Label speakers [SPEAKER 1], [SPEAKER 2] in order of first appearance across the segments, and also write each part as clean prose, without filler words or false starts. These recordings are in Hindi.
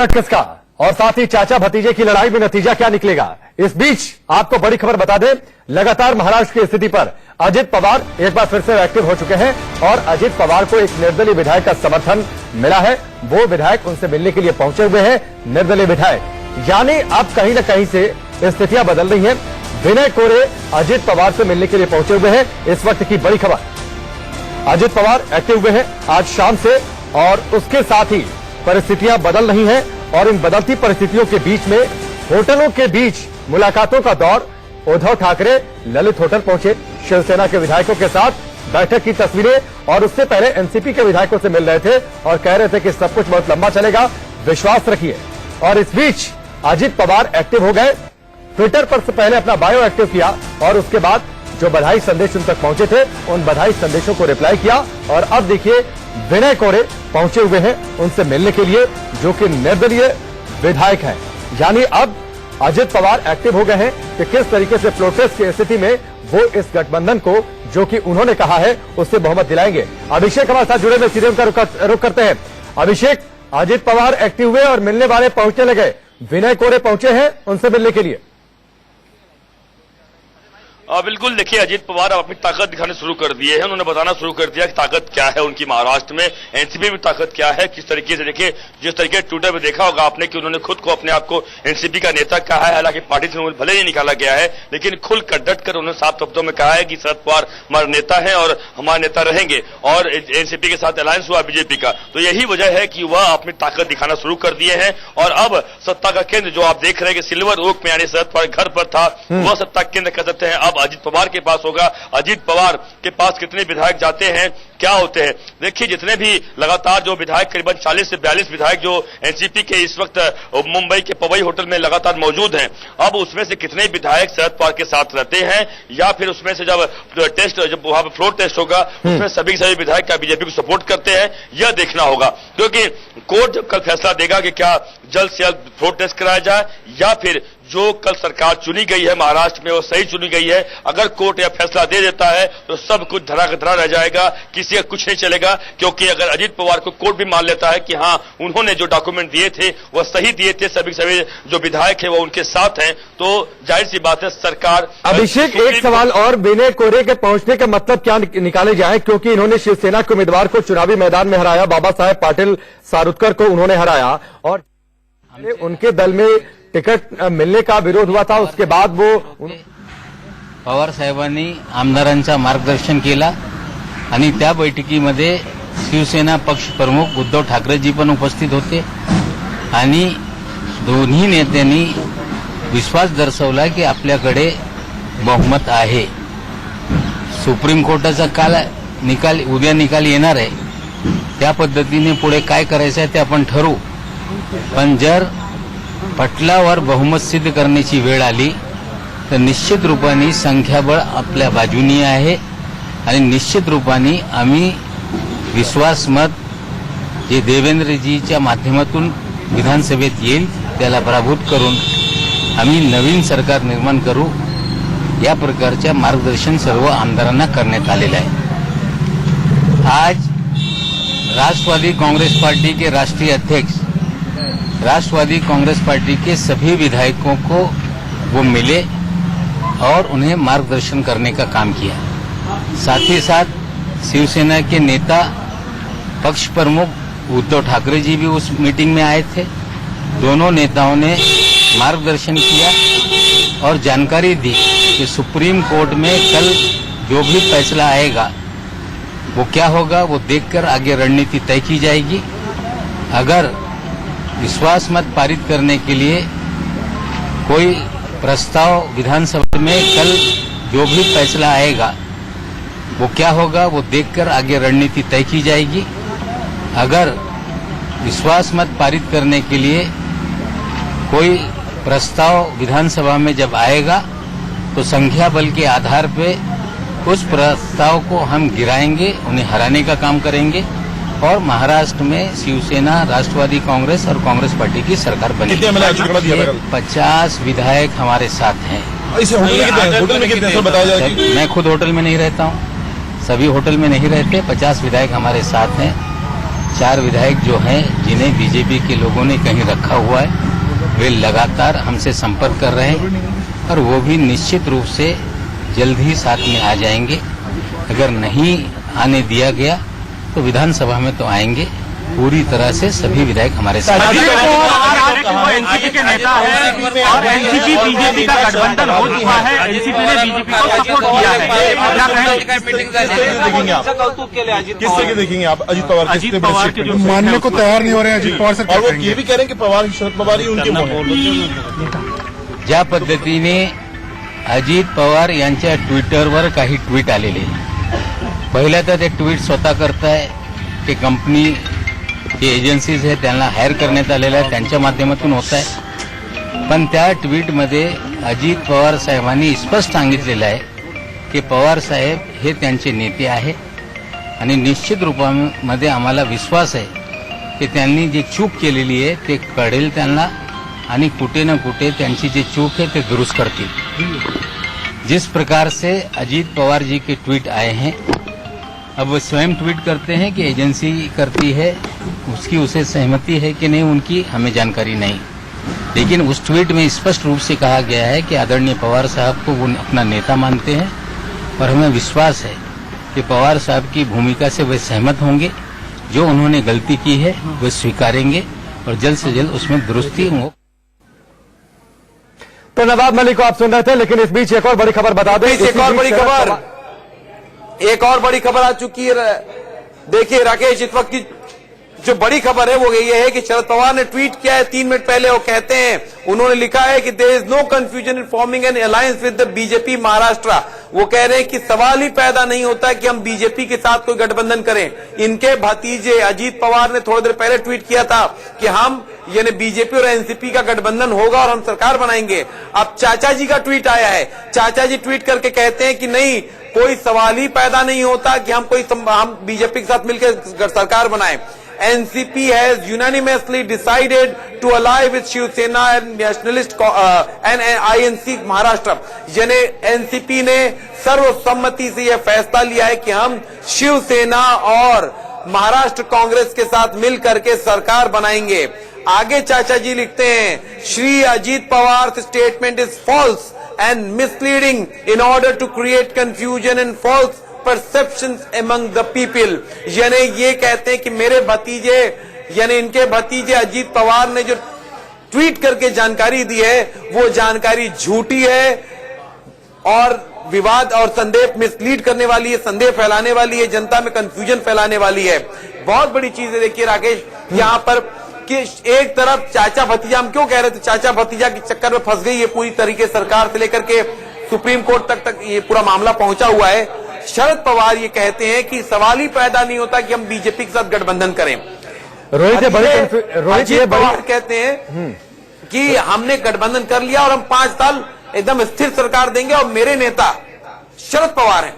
[SPEAKER 1] टिकट किसका और साथ ही चाचा भतीजे की लड़ाई में नतीजा क्या निकलेगा। इस बीच आपको बड़ी खबर बता दें, लगातार महाराष्ट्र की स्थिति पर अजित पवार एक बार फिर से एक्टिव हो चुके हैं और अजित पवार को एक निर्दलीय विधायक का समर्थन मिला है। वो विधायक उनसे मिलने के लिए पहुंचे हुए हैं, निर्दलीय विधायक, यानी अब कहीं न कहीं से स्थितियां बदल रही हैं। विनय कोरे अजित पवार से मिलने के लिए पहुंचे हुए हैं। इस वक्त की बड़ी खबर, अजित पवार एक्टिव हुए हैं आज शाम से और उसके साथ ही परिस्थितियां बदल रही हैं और इन बदलती परिस्थितियों के बीच में होटलों के बीच मुलाकातों का दौर। उद्धव ठाकरे ललित होटल पहुंचे, शिवसेना के विधायकों के साथ बैठक की तस्वीरें और उससे पहले एनसीपी के विधायकों से मिल रहे थे और कह रहे थे कि सब कुछ बहुत लंबा चलेगा, विश्वास रखिए। और इस बीच अजित पवार एक्टिव हो गए, ट्विटर पर से पहले अपना बायो एक्टिव किया और उसके बाद जो बधाई संदेश उन तक पहुंचे थे उन बधाई संदेशों को रिप्लाई किया। और अब देखिए विनय कोरे पहुंचे हुए हैं उनसे मिलने के लिए, जो कि निर्दलीय विधायक हैं। यानी अब अजित पवार एक्टिव हो गए हैं कि किस तरीके से प्रोटेस्ट की स्थिति में वो इस गठबंधन को, जो कि उन्होंने कहा है, उससे बहुमत दिलाएंगे। अभिषेक हमारे साथ जुड़े हुए, सीधे उनका रुख करते हैं। अभिषेक, अजित पवार एक्टिव हुए और मिलने वाले पहुंचने लगे, विनय कोरे पहुंचे हैं उनसे मिलने के लिए।
[SPEAKER 2] बिल्कुल, देखिए अजित पवार अब अपनी ताकत दिखाने शुरू कर दिए हैं। उन्होंने बताना शुरू कर दिया कि ताकत क्या है उनकी महाराष्ट्र में, एनसीपी में ताकत क्या है, किस तरीके से। देखिए जिस तरीके ट्विटर पे देखा होगा आपने कि उन्होंने खुद को अपने आप को एनसीपी का नेता कहा है। हालांकि पार्टी से भले ही निकाला गया है, लेकिन खुल कर डट कर उन्होंने साफ शब्दों में कहा है कि शरद पवार हमारे नेता है और हमारे नेता रहेंगे। और एनसीपी के साथ अलायंस हुआ बीजेपी का, तो यही वजह है कि वह अपनी ताकत दिखाना शुरू कर दिए हैं। और अब सत्ता का केंद्र जो आप देख रहे हैं कि सिल्वर ओक में, यानी शरद पवार घर पर था, वह सत्ता केंद्र कह सकते हैं अब अजित पवार के पास होगा। अजित पवार के पास कितने विधायक जाते हैं, क्या होते हैं, देखिए जितने भी लगातार जो विधायक, करीबन 40 से 42 विधायक जो एनसीपी के इस वक्त मुंबई के पवई होटल में लगातार मौजूद हैं, अब उसमें से कितने विधायक शरद पवार के साथ रहते हैं, या फिर उसमें से जब वहां पर फ्लोर टेस्ट होगा उसमें सभी विधायक क्या बीजेपी को सपोर्ट करते हैं, यह देखना होगा। क्योंकि कोर्ट जब कल फैसला देगा कि क्या जल्द से जल्द फ्लोर टेस्ट कराया जाए या फिर जो कल सरकार चुनी गई है महाराष्ट्र में वो सही चुनी गई है। अगर कोर्ट यह फैसला दे देता है तो सब कुछ धरा का धरा रह जाएगा, किसी का कुछ नहीं चलेगा। क्योंकि अगर अजित पवार को कोर्ट भी मान लेता है कि हाँ उन्होंने जो डॉक्यूमेंट दिए थे वह सही दिए थे, सभी जो विधायक है वो उनके साथ हैं, तो जाहिर सी बात है सरकार।
[SPEAKER 1] अभिषेक, एक सवाल और, विनय कोरे के पहुंचने का मतलब क्या निकाले जाए, क्योंकि इन्होंने शिवसेना के उम्मीदवार को चुनावी मैदान में हराया, बाबा साहेब पाटिल सारुतकर को उन्होंने हराया और उनके दल में तिकीट मिलने का विरोध हुआ था। उसके बाद वो
[SPEAKER 3] पवार साहेबांनी आमदारांचा मार्गदर्शन केला आणि त्या बैठकीमध्ये शिवसेना पक्ष प्रमुख उद्धव ठाकरेजी पण उपस्थित होते आणि दोन्ही नेत्यांनी विश्वास दर्शवला की आपल्याकडे बहुमत आहे। सुप्रीम कोर्टाचा काल निकाल, उद्या निकाल येणार आहे, त्या पद्धतीने पुढे काय करायचं आहे ते आपण ठरवू। पण जर पटलावर बहुमत सिद्ध करण्याची वेळ आली तर निश्चित रूपाने संख्याबळ आपल्या बाजूनी आहे आणि निश्चित रूपाने आम्ही विश्वासमत जे देवेंद्रजीच्या माध्यमातून विधानसभेत येईल त्याला पराभूत करून आम्ही नवीन सरकार निर्माण करू, या प्रकारचे मार्गदर्शन सर्व आमदारांना करण्यात आलेले आहे। आज राष्ट्रवादी कांग्रेस पार्टी के राष्ट्रीय अध्यक्ष, राष्ट्रवादी कांग्रेस पार्टी के सभी विधायकों को वो मिले और उन्हें मार्गदर्शन करने का काम किया। साथ ही साथ शिवसेना के नेता पक्ष प्रमुख उद्धव ठाकरे जी भी उस मीटिंग में आए थे। दोनों नेताओं ने मार्गदर्शन किया और जानकारी दी कि सुप्रीम कोर्ट में कल जो भी फैसला आएगा वो क्या होगा, वो देखकर आगे रणनीति तय की जाएगी। अगर विश्वास मत पारित करने के लिए कोई प्रस्ताव विधानसभा में कल जो भी फैसला आएगा वो क्या होगा, वो देखकर आगे रणनीति तय की जाएगी। अगर विश्वास मत पारित करने के लिए कोई प्रस्ताव विधानसभा में जब आएगा तो संख्या बल के आधार पे उस प्रस्ताव को हम गिराएंगे, उन्हें हराने का काम करेंगे और महाराष्ट्र में शिवसेना, राष्ट्रवादी कांग्रेस और कांग्रेस पार्टी की सरकार बनेगी। 50 विधायक हमारे साथ हैं।
[SPEAKER 4] होटल में कितने बताया जाए?
[SPEAKER 3] मैं खुद होटल में नहीं रहता हूँ, सभी होटल में नहीं रहते। 50 विधायक हमारे साथ हैं। 4 विधायक जो हैं जिन्हें बीजेपी के लोगों ने कहीं रखा हुआ है, वे लगातार हमसे संपर्क कर रहे हैं और वो भी निश्चित रूप से जल्द ही साथ में आ जाएंगे। अगर नहीं आने दिया गया तो विधानसभा में तो आएंगे। पूरी तरह से सभी विधायक हमारे साथ।
[SPEAKER 5] एनसीपी के नेता है और एनसीपी बीजेपी का गठबंधन हो चुका है। एनसीपी ने बीजेपी को सपोर्ट किया है। क्या
[SPEAKER 4] देखेंगे आप? किस तरह देखेंगे आप अजीत पवार?
[SPEAKER 5] अजीत पवार के जो
[SPEAKER 6] मानने को तैयार नहीं हो रहे हैं अजीत पवार से,
[SPEAKER 4] और वो ये भी कह रहे हैं कि पवार शरद पवार ही उनके मुंह।
[SPEAKER 3] ज्या पद्धतीने अजित पवार यांच्या ट्विटरवर काही ट्विट आलेले, पहिल्या तर ते ट्विट स्वतः करताय की कंपनी जे एजन्सीज आहेत त्यांना हायर करण्यात आलेलं आहे, त्यांच्या माध्यमातून होत आहे. पण त्या ट्विटमध्ये अजित पवार साहेबांनी स्पष्ट सांगितलेलं आहे की पवार साहेब हे त्यांचे नेते आहे आणि निश्चित रूपामध्ये आम्हाला विश्वास आहे की त्यांनी जी चूक केलेली आहे ते कळेल त्यांना आणि कुठे ना कुठे त्यांची जी चूक है ते दुरुस्त करतील. जिस प्रकार से अजीत पवार जी के ट्वीट आए हैं, अब वो स्वयं ट्वीट करते हैं कि एजेंसी करती है, उसकी उसे सहमति है कि नहीं उनकी हमें जानकारी नहीं, लेकिन उस ट्वीट में स्पष्ट रूप से कहा गया है कि आदरणीय पवार साहब को वो अपना नेता मानते हैं और हमें विश्वास है कि पवार साहब की भूमिका से वे सहमत होंगे. जो उन्होंने गलती की है वो स्वीकारेंगे और जल्द से जल्द उसमें दुरुस्ती हो.
[SPEAKER 1] तो नवाब मलिक को आप सुन रहे थे, लेकिन इस बीच एक और बड़ी खबर बता दें.
[SPEAKER 7] एक और बड़ी खबर आ चुकी है. देखिए राकेश, इस वक्त की जो बड़ी खबर है वो ये है कि शरद पवार ने ट्वीट किया है 3 मिनट पहले. वो कहते हैं, उन्होंने लिखा है कि there is no confusion in forming an alliance with the BJP Maharashtra. वो कह रहे हैं कि सवाल ही पैदा नहीं होता है कि हम बीजेपी के साथ कोई गठबंधन करें. इनके भतीजे अजीत पवार ने थोड़ी देर पहले ट्वीट किया था कि हम यानी बीजेपी और एनसीपी का गठबंधन होगा और हम सरकार बनाएंगे. अब चाचा जी का ट्वीट आया है. चाचा जी ट्वीट करके कहते हैं कि नहीं, कोई सवाल ही पैदा नहीं होता कि हम बीजेपी के साथ मिलकर सरकार बनाएं. NCP has unanimously decided to ally with Shiv Sena and Nationalist and INC Maharashtra. यानी NCP ने सर्वसम्मति से यह फैसला लिया है कि हम शिव सेना और महाराष्ट्र कांग्रेस के साथ मिल करके सरकार बनाएंगे. आगे चाचा जी लिखते हैं, Shri Ajit Pawar statement is false and misleading in order to create confusion and false perceptions among the people. यानी ये कहते हैं कि मेरे भतीजे यानी इनके भतीजे अजीत पवार ने जो ट्वीट करके जानकारी दी है वो जानकारी झूठी है और विवाद और संदेह मिसलीड करने वाली है, संदेह फैलाने वाली है, जनता में कंफ्यूजन फैलाने वाली है. बहुत बड़ी चीज है. देखिए राकेश, यहाँ पर कि एक तरफ चाचा भतीजा, हम क्यों कह रहे थे चाचा भतीजा के चक्कर में फंस गई ये पूरी तरीके सरकार से लेकर के सुप्रीम कोर्ट तक ये पूरा मामला पहुंचा हुआ है. शरद पवार ये कहते हैं कि सवाल ही पैदा नहीं होता कि हम बीजेपी के साथ गठबंधन करें. रोहित ये पवार कहते हैं कि हमने गठबंधन कर लिया और हम 5 साल एकदम स्थिर सरकार देंगे और मेरे नेता शरद पवार हैं.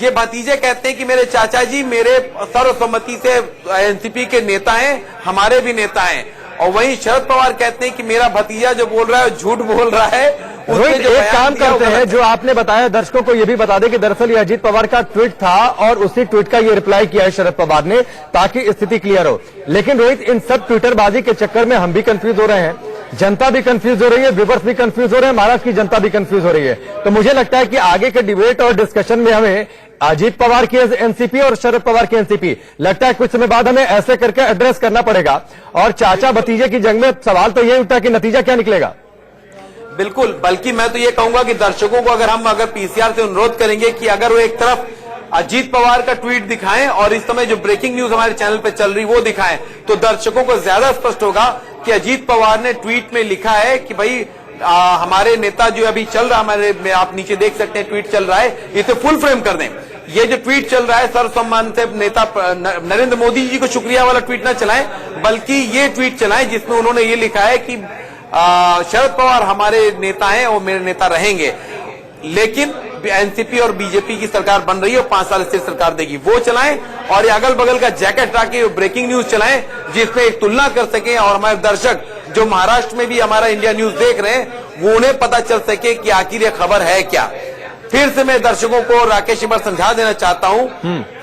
[SPEAKER 7] ये भतीजे कहते हैं कि मेरे चाचा जी मेरे सर्वसम्मति से एनसीपी के नेता हैं, हमारे भी नेता हैं. और वहीं शरद पवार कहते हैं कि मेरा भतीजा जो बोल रहा है झूठ बोल रहा है.
[SPEAKER 1] रोहित, एक काम करते हैं, जो आपने बताया दर्शकों को ये भी बता दें कि दरअसल ये अजीत पवार का ट्वीट था और उसी ट्वीट का ये रिप्लाई किया है शरद पवार ने ताकि स्थिति क्लियर हो. लेकिन रोहित, इन सब ट्विटरबाजी के चक्कर में हम भी कंफ्यूज हो रहे हैं, जनता भी कंफ्यूज हो रही है, व्यूअर्स भी कंफ्यूज हो रहे हैं, महाराष्ट्र की जनता भी कंफ्यूज हो रही है. तो मुझे लगता है कि आगे के डिबेट और डिस्कशन में हमें अजीत पवार की एनसीपी और शरद पवार की एनसीपी लगता है कुछ समय बाद हमें ऐसे करके एड्रेस करना पड़ेगा. और चाचा भतीजे की जंग में सवाल तो यही उठता कि नतीजा क्या निकलेगा.
[SPEAKER 7] बिल्कुल, बल्कि मैं तो ये कहूंगा कि दर्शकों को अगर पीसीआर से अनुरोध करेंगे कि अगर वो एक तरफ अजीत पवार का ट्वीट दिखाएं और इस समय जो ब्रेकिंग न्यूज हमारे चैनल पे चल रही वो दिखाएं, तो दर्शकों को ज्यादा स्पष्ट होगा कि अजीत पवार ने ट्वीट में लिखा है कि भाई हमारे नेता जो अभी चल रहा हमारे, आप नीचे देख सकते हैं ट्वीट चल रहा है, इसे फुल फ्रेम कर दें. ये जो ट्वीट चल रहा है सर्वसम्मान से नेता नरेंद्र मोदी जी को शुक्रिया वाला ट्वीट ना चलाएं, बल्कि ये ट्वीट चलाएं जिसमें उन्होंने ये लिखा है कि शरद पवार हमारे नेता हैं और मेरे नेता रहेंगे, लेकिन एनसीपी और बीजेपी की सरकार बन रही है और 5 साल से सरकार देगी, वो चलाएं. और ये अगल बगल का जैकेट हटा के ब्रेकिंग न्यूज चलाएं जिसमें एक तुलना कर सके और हमारे दर्शक जो महाराष्ट्र में भी हमारा इंडिया न्यूज देख रहे हैं वो उन्हें पता चल सके कि आखिर ये खबर है क्या. फिर से मैं दर्शकों को राकेश एक बार समझा देना चाहता हूं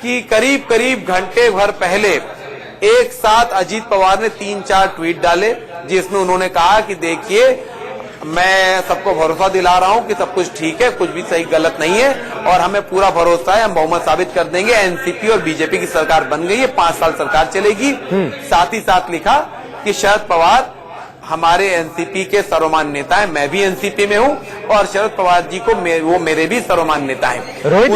[SPEAKER 7] कि करीब करीब घंटे भर पहले एक साथ अजीत पवार ने 3-4 ट्वीट डाले जिसमें उन्होंने कहा कि देखिए मैं सबको भरोसा दिला रहा हूं कि सब कुछ ठीक है, कुछ भी सही गलत नहीं है और हमें पूरा भरोसा है, हम बहुमत साबित कर देंगे। एनसीपी और बीजेपी की सरकार बन गई है, 5 साल सरकार चलेगी। साथ ही साथ लिखा कि शरद पवार हमारे एनसीपी के सर्वमान्य नेता है, मैं भी एनसीपी में हूं और शरद पवार जी को वो मेरे भी सर्वमान्य नेता हैं।
[SPEAKER 1] रोहित,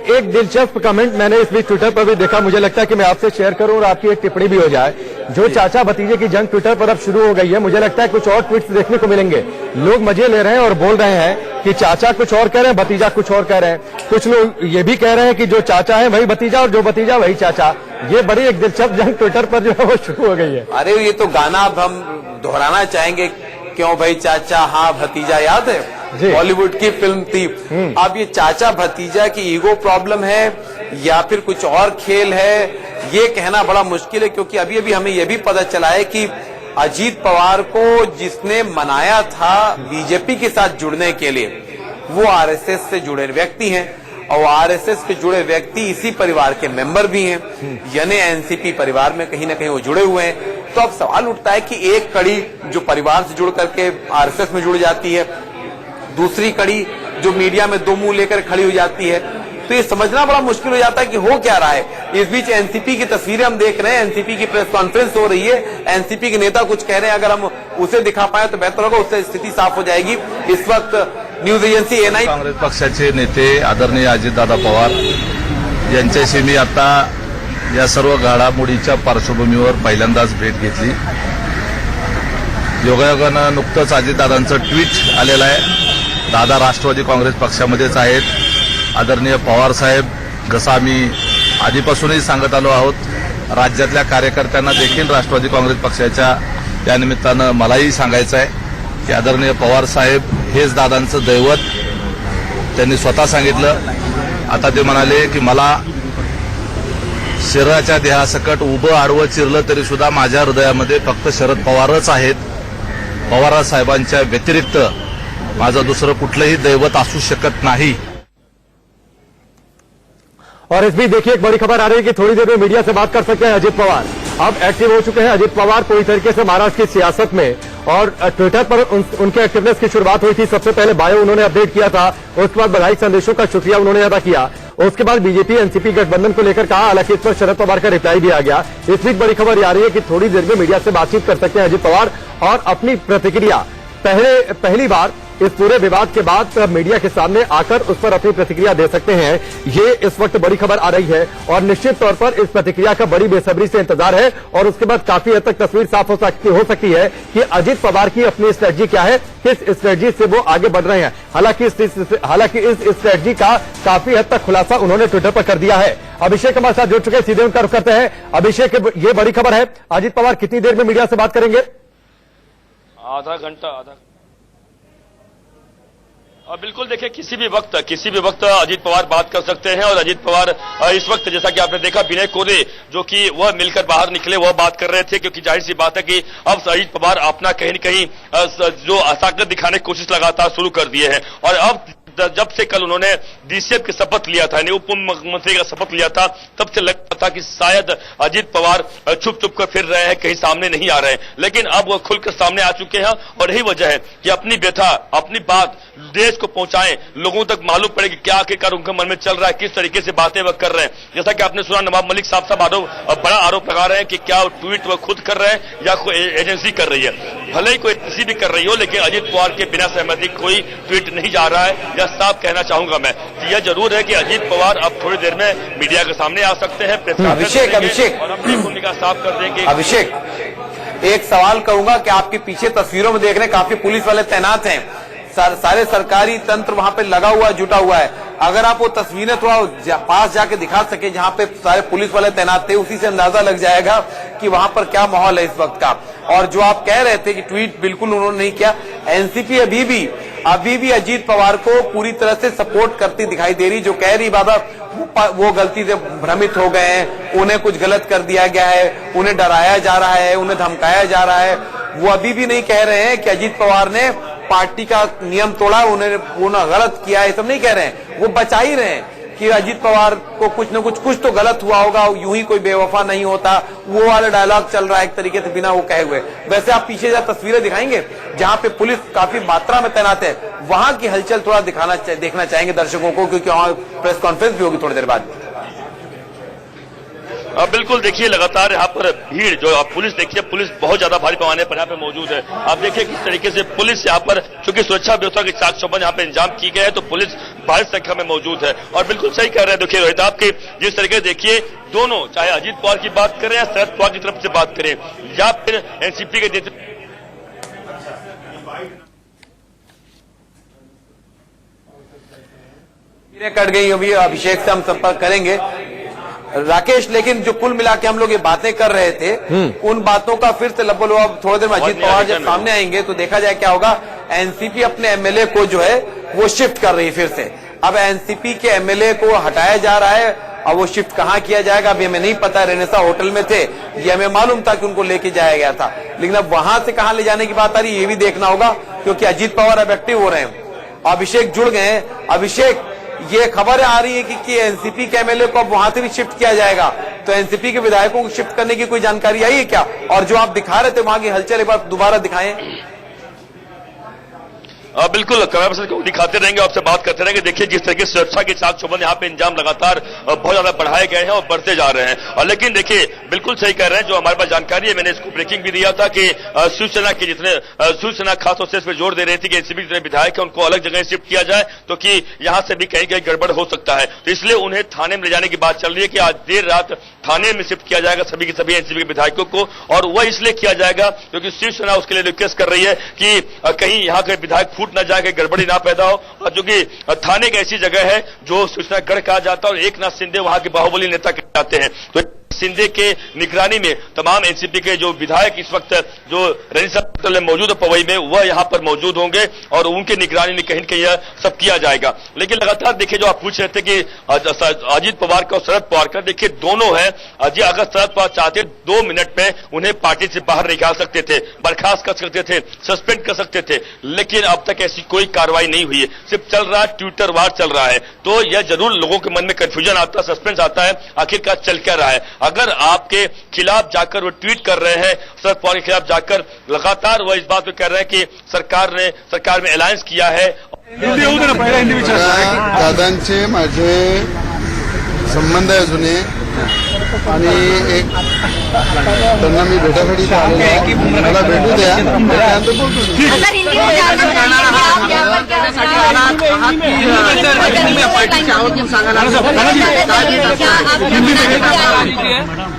[SPEAKER 1] एक दिलचस्प कमेंट मैंने इस बीच ट्विटर पर भी देखा, मुझे लगता है कि मैं आपसे शेयर करूं और आपकी एक टिप्पणी भी हो जाए। जो चाचा भतीजे की जंग ट्विटर पर अब शुरू हो गई है, मुझे लगता है कुछ और ट्वीट्स देखने को मिलेंगे। लोग मजे ले रहे हैं और बोल रहे हैं कि चाचा कुछ और कह रहे हैं, भतीजा कुछ और कह रहे हैं। कुछ लोग ये भी कह रहे हैं कि जो चाचा है वही भतीजा और जो भतीजा वही चाचा। ये बड़ी एक दिलचस्प जंग ट्विटर पर जो है वो शुरू हो गई है।
[SPEAKER 7] अरे ये तो गाना अब हम दोहराना चाहेंगे, क्यों भाई चाचा हाँ भतीजा, याद है बॉलीवुड की फिल्म थी। अब ये चाचा भतीजा की ईगो प्रॉब्लम है या फिर कुछ और खेल है, ये कहना बड़ा मुश्किल है, क्योंकि अभी अभी हमें यह भी पता चला है कि अजीत पवार को जिसने मनाया था बीजेपी के साथ जुड़ने के लिए, वो आरएसएस से जुड़े व्यक्ति हैं और आरएसएस से जुड़े व्यक्ति इसी परिवार के मेंबर भी हैं, यानी एनसीपी परिवार में कहीं ना कहीं वो जुड़े हुए हैं। तो अब सवाल उठता है कि एक कड़ी जो परिवार से जुड़ करके आरएसएस में जुड़ जाती है, दूसरी कड़ी जो मीडिया में दो मुंह लेकर खड़ी हो जाती है, तो ये समझना बड़ा मुश्किल हो जाता है कि हो क्या रहा है। इस बीच एनसीपी की तस्वीरें हम देख रहे हैं, एनसीपी की प्रेस कॉन्फ्रेंस हो रही है, एनसीपी के नेता कुछ कह रहे हैं, अगर हम उसे दिखा पाए तो बेहतर होगा, उससे स्थिति साफ हो जाएगी। इस वक्त न्यूज एजेंसी एएनआई
[SPEAKER 8] काँग्रेस पक्षाचे नेते आदरणीय अजितदादा पवार यांच्याशी मी आता या सर्व घडामोडीच्या पार्श्वभूमीवर पहिल्यांदाच भेट घेतली। योगायोगानं नुकतंच अजितदादांचं ट्विट आलेलं आहे, दादा राष्ट्रवादी काँग्रेस पक्षामध्येच आहेत। आदरणीय पवार साहेब, जसं आम्ही आधीपासूनही सांगत आलो आहोत, राज्यातल्या कार्यकर्त्यांना देखील राष्ट्रवादी काँग्रेस पक्षाच्या त्यानिमित्तानं मलाही सांगायचं आहे की आदरणीय पवार साहेब हेच दादांचं दैवत, त्यांनी स्वतः सांगितलं। आता ते म्हणाले की मला शरीराच्या देहासकट उभं आडवं चिरलं तरी सुद्धा माझ्या हृदयामध्ये फक्त शरद पवारच आहेत, पवार साहेबांच्या व्यतिरिक्त माझं दुसरं कुठलंही दैवत असू शकत नाही।
[SPEAKER 1] और इस बीच देखिए एक बड़ी खबर आ रही है कि थोड़ी देर में मीडिया से बात कर सकते हैं अजित पवार। अब एक्टिव हो चुके हैं अजित पवार पूरी तरीके से महाराष्ट्र की सियासत में, और ट्विटर पर उनके एक्टिवनेस की शुरुआत हुई थी। सबसे पहले बायो उन्होंने अपडेट किया था, उसके बाद बधाई संदेशों का शुक्रिया उन्होंने अदा किया, उसके बाद बीजेपी एनसीपी गठबंधन को लेकर कहा, हालांकि इस पर शरद पवार का रिप्लाई भी आ गया। इस बीच बड़ी खबर आ रही है कि थोड़ी देर में मीडिया से बातचीत कर सकते हैं अजित पवार और अपनी प्रतिक्रिया पहली बार इस पूरे विवाद के बाद मीडिया के सामने आकर उस पर अपनी प्रतिक्रिया दे सकते हैं। ये इस वक्त बड़ी खबर आ रही है और निश्चित तौर पर इस प्रतिक्रिया का बड़ी बेसब्री से इंतजार है और उसके बाद काफी हद तक तस्वीर साफ हो सकती है कि अजित पवार की अपनी स्ट्रेटजी क्या है, किस स्ट्रेटजी से वो आगे बढ़ रहे हैं। हालांकि इस स्ट्रेटजी का काफी हद तक खुलासा उन्होंने ट्विटर पर कर दिया है। अभिषेक हमारे साथ जुड़ चुके हैं, सीधे उनका रुख करते हैं। अभिषेक, ये बड़ी खबर है, अजित पवार कितनी देर में मीडिया से बात करेंगे?
[SPEAKER 2] आधा घंटा। बिल्कुल देखिए, किसी भी वक्त अजीत पवार बात कर सकते हैं और अजीत पवार इस वक्त जैसा कि आपने देखा विनय कोरे जो कि वह मिलकर बाहर निकले, वह बात कर रहे थे, क्योंकि जाहिर सी बात है कि अब अजीत पवार अपना कहीं न कहीं जो ताकत दिखाने की कोशिश लगातार शुरू कर दिए हैं। और अब जब से कल उन्होंने डीसीएम की शपथ लिया था, उप मुख्यमंत्री का शपथ लिया था, तब से लगता था कि शायद अजीत पवार छुप कर फिर रहे हैं, कहीं सामने नहीं आ रहे हैं, लेकिन अब वो खुलकर सामने आ चुके हैं और यही वजह है कि अपनी व्यथा, अपनी बात देश को पहुंचाएं, लोगों तक मालूम पड़े कि क्या आखिरकार उनके मन में चल रहा है, किस तरीके से बातें वह कर रहे हैं। जैसा कि आपने सुना, नवाब मलिक साहब बड़ा आरोप लगा रहे हैं कि क्या ट्वीट वह खुद कर रहे हैं या कोई एजेंसी कर रही है। भले ही कोई किसी भी कर रही हो, लेकिन अजीत पवार के बिना सहमति कोई ट्वीट नहीं जा रहा है। साफ कहना चाहूंगा मैं कि यह जरूर है कि अजीत पवार अब थोड़ी देर में मीडिया के सामने आ सकते हैं,
[SPEAKER 7] अभिषेक
[SPEAKER 2] और अपनी भूमिका साफ कर देंगे।
[SPEAKER 7] अभिषेक, एक सवाल करूंगा कि आपके पीछे तस्वीरों में देख रहे हैं काफी पुलिस वाले तैनात हैं, सारे सरकारी तंत्र वहां पे लगा हुआ, जुटा हुआ है। अगर आप वो तस्वीरें थोड़ा पास जाके दिखा सके जहां पे सारे पुलिस वाले तैनात थे, उसी से अंदाजा लग जाएगा कि वहां पर क्या माहौल है इस वक्त का। और जो आप कह रहे थे कि ट्वीट बिल्कुल उन्होंने नहीं किया, एनसीपी अभी भी अजीत पवार को पूरी तरह से सपोर्ट करती दिखाई दे रही। जो कह रही बाबा वो गलती से भ्रमित हो गए हैं, उन्हें कुछ गलत कर दिया गया है, उन्हें डराया जा रहा है, उन्हें धमकाया जा रहा है, वो अभी भी नहीं कह रहे हैं कि अजीत पवार ने पार्टी का नियम तोड़ा, उन्हें गलत किया है, सब नहीं कह रहे हैं। वो बचा ही रहे हैं कि अजीत पवार को कुछ न कुछ तो गलत हुआ होगा, यूं ही कोई बेवफा नहीं होता, वो वाला डायलॉग चल रहा है एक तरीके से बिना वो कहे हुए। वैसे आप पीछे जा तस्वीरें दिखाएंगे जहां पे पुलिस काफी मात्रा में तैनात है, वहां की हलचल थोड़ा देखना चाहेंगे दर्शकों को, क्योंकि वहां प्रेस कॉन्फ्रेंस भी होगी थोड़ी देर बाद।
[SPEAKER 2] बिल्कुल, देखिए लगातार यहाँ पर भीड़ जो आप पुलिस देखिए, पुलिस बहुत ज्यादा भारी पैमाने पर यहाँ पे मौजूद है। आप देखिए किस तरीके से पुलिस यहाँ पर, चूंकि सुरक्षा व्यवस्था के चाक चौबंद यहाँ पे इंतजाम की गए हैं, तो पुलिस भारी संख्या में मौजूद है। और बिल्कुल सही कह रहे हैं, देखिए रोहित आपके जिस तरीके देखिए दोनों, चाहे अजीत पवार की बात करें या शरद पवार की तरफ से बात करें या फिर एनसीपी के
[SPEAKER 7] कट गई अभी, अभिषेक से हम संपर्क करेंगे राकेश, लेकिन जो कुल मिला के हम लोग ये बातें कर रहे थे उन बातों का फिर से अब थोड़ी देर में अजीत पवार जब सामने आएंगे तो देखा जाए क्या होगा। एनसीपी अपने एमएलए को जो है वो शिफ्ट कर रही है फिर से। अब एनसीपी के एमएलए को हटाया जा रहा है, अब वो शिफ्ट कहां किया जाएगा अभी हमें नहीं पता। रेनेसा होटल में थे, ये हमें मालूम था कि उनको लेके जाया गया था, लेकिन अब वहां से कहां ले जाने की बात आ रही है ये भी देखना होगा, क्योंकि अजीत पवार अब एक्टिव हो रहे हैं, अभिषेक जुड़ गए हैं। अभिषेक, ये खबर आ रही है कि एनसीपी के एमएलए को अब वहां से भी शिफ्ट किया जाएगा, तो एनसीपी के विधायकों को शिफ्ट करने की कोई जानकारी आई है क्या? और जो आप दिखा रहे थे वहां की हलचल एक बार दोबारा दिखाएं।
[SPEAKER 2] बिल्कुल, कैमरा पर्सन को दिखाते रहेंगे, आपसे बात करते रहेंगे। देखिए जिस तरीके से सुरक्षा के चाक चौबंद यहाँ पे इंतजाम लगातार बहुत ज्यादा बढ़ाए गए हैं और बढ़ते जा रहे हैं। और लेकिन देखिए बिल्कुल सही कह रहे हैं, जो हमारे पास जानकारी है, मैंने इसको ब्रेकिंग भी दिया था कि शिवसेना के जितने शिवसेना खासतौर से इस पर जोर दे रही थी कि एनसीपी जितने विधायक है उनको अलग जगह शिफ्ट किया जाए, तो कि यहाँ से भी कहीं कहीं गड़बड़ हो सकता है, तो इसलिए उन्हें थाने में ले जाने की बात चल रही है कि आज देर रात थाने में शिफ्ट किया जाएगा सभी के सभी एनसीपी के विधायकों को। और वह इसलिए किया जाएगा क्योंकि शिवसेना उसके लिए रिक्वेस्ट कर रही है कि कहीं यहाँ के विधायक फूट न जाए, गड़बड़ी ना पैदा हो। और जो कि थाने एक ऐसी जगह है जो शिवसेना गढ़ कहा जाता है और एकनाथ शिंदे वहां के बाहुबली नेता कहते हैं, तो शिंदे के निगरानी में तमाम एनसीपी के जो विधायक इस वक्त जो रेनेसा होटल में मौजूद है पवई में, वह यहां पर मौजूद होंगे और उनके निगरानी में कहीं कहीं यह सब किया जाएगा। लेकिन लगातार देखिए, जो आप पूछ रहे थे कि अजीत पवार का और शरद पवार का, देखिए दोनों है। अगर शरद पवार चाहते 2 मिनट में उन्हें पार्टी से बाहर निकाल सकते थे, बर्खास्त कर सकते थे, सस्पेंड कर सकते थे, लेकिन अब तक ऐसी कोई कार्रवाई नहीं हुई है। सिर्फ चल रहा है, ट्विटर वार चल रहा है, तो यह जरूर लोगों के मन में कंफ्यूजन आता है, सस्पेंस आता है, आखिरकार चल क्या रहा है। अगर आपके खिलाफ जाकर वो ट्वीट कर रहे हैं, शरद पवार के खिलाफ जाकर लगातार वो इस बात पे कह रहे हैं कि सरकार में अलायंस किया है।
[SPEAKER 6] दादांचे माझे संबंध आहे जुने आणि एक त्यांना मी भेटासाठी इथे आलेलो आहे, मला भेटू द्या,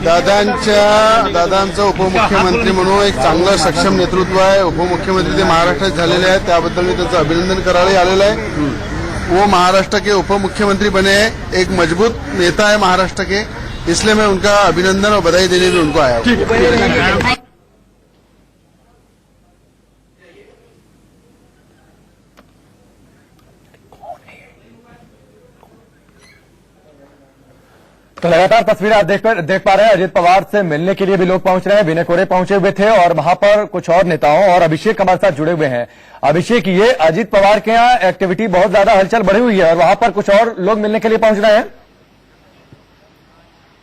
[SPEAKER 6] त्यानंतर दादांचं उपमुख्यमंत्री म्हणून एक चांगलं सक्षम नेतृत्व आहे। उपमुख्यमंत्री ते महाराष्ट्रात झालेले आहेत, त्याबद्दल मी त्यांचं अभिनंदन करायला आलेलं आहे। वो महाराष्ट्र के उप मुख्यमंत्री बने, एक मजबूत नेता है महाराष्ट्र के, इसलिए मैं उनका अभिनंदन और बधाई देने भी उनको आया हूं।
[SPEAKER 1] तो लगातार तस्वीरें आप देख पा रहे हैं। अजीत पवार से मिलने के लिए भी लोग पहुंच रहे हैं। विनय कोरे पहुंचे हुए थे और वहां पर कुछ और नेताओं और अभिषेक हमारे साथ जुड़े हुए हैं। अभिषेक, ये अजीत पवार के यहाँ एक्टिविटी बहुत ज्यादा हलचल बढ़ी हुई है और वहां पर कुछ और लोग मिलने के लिए पहुंच रहे हैं।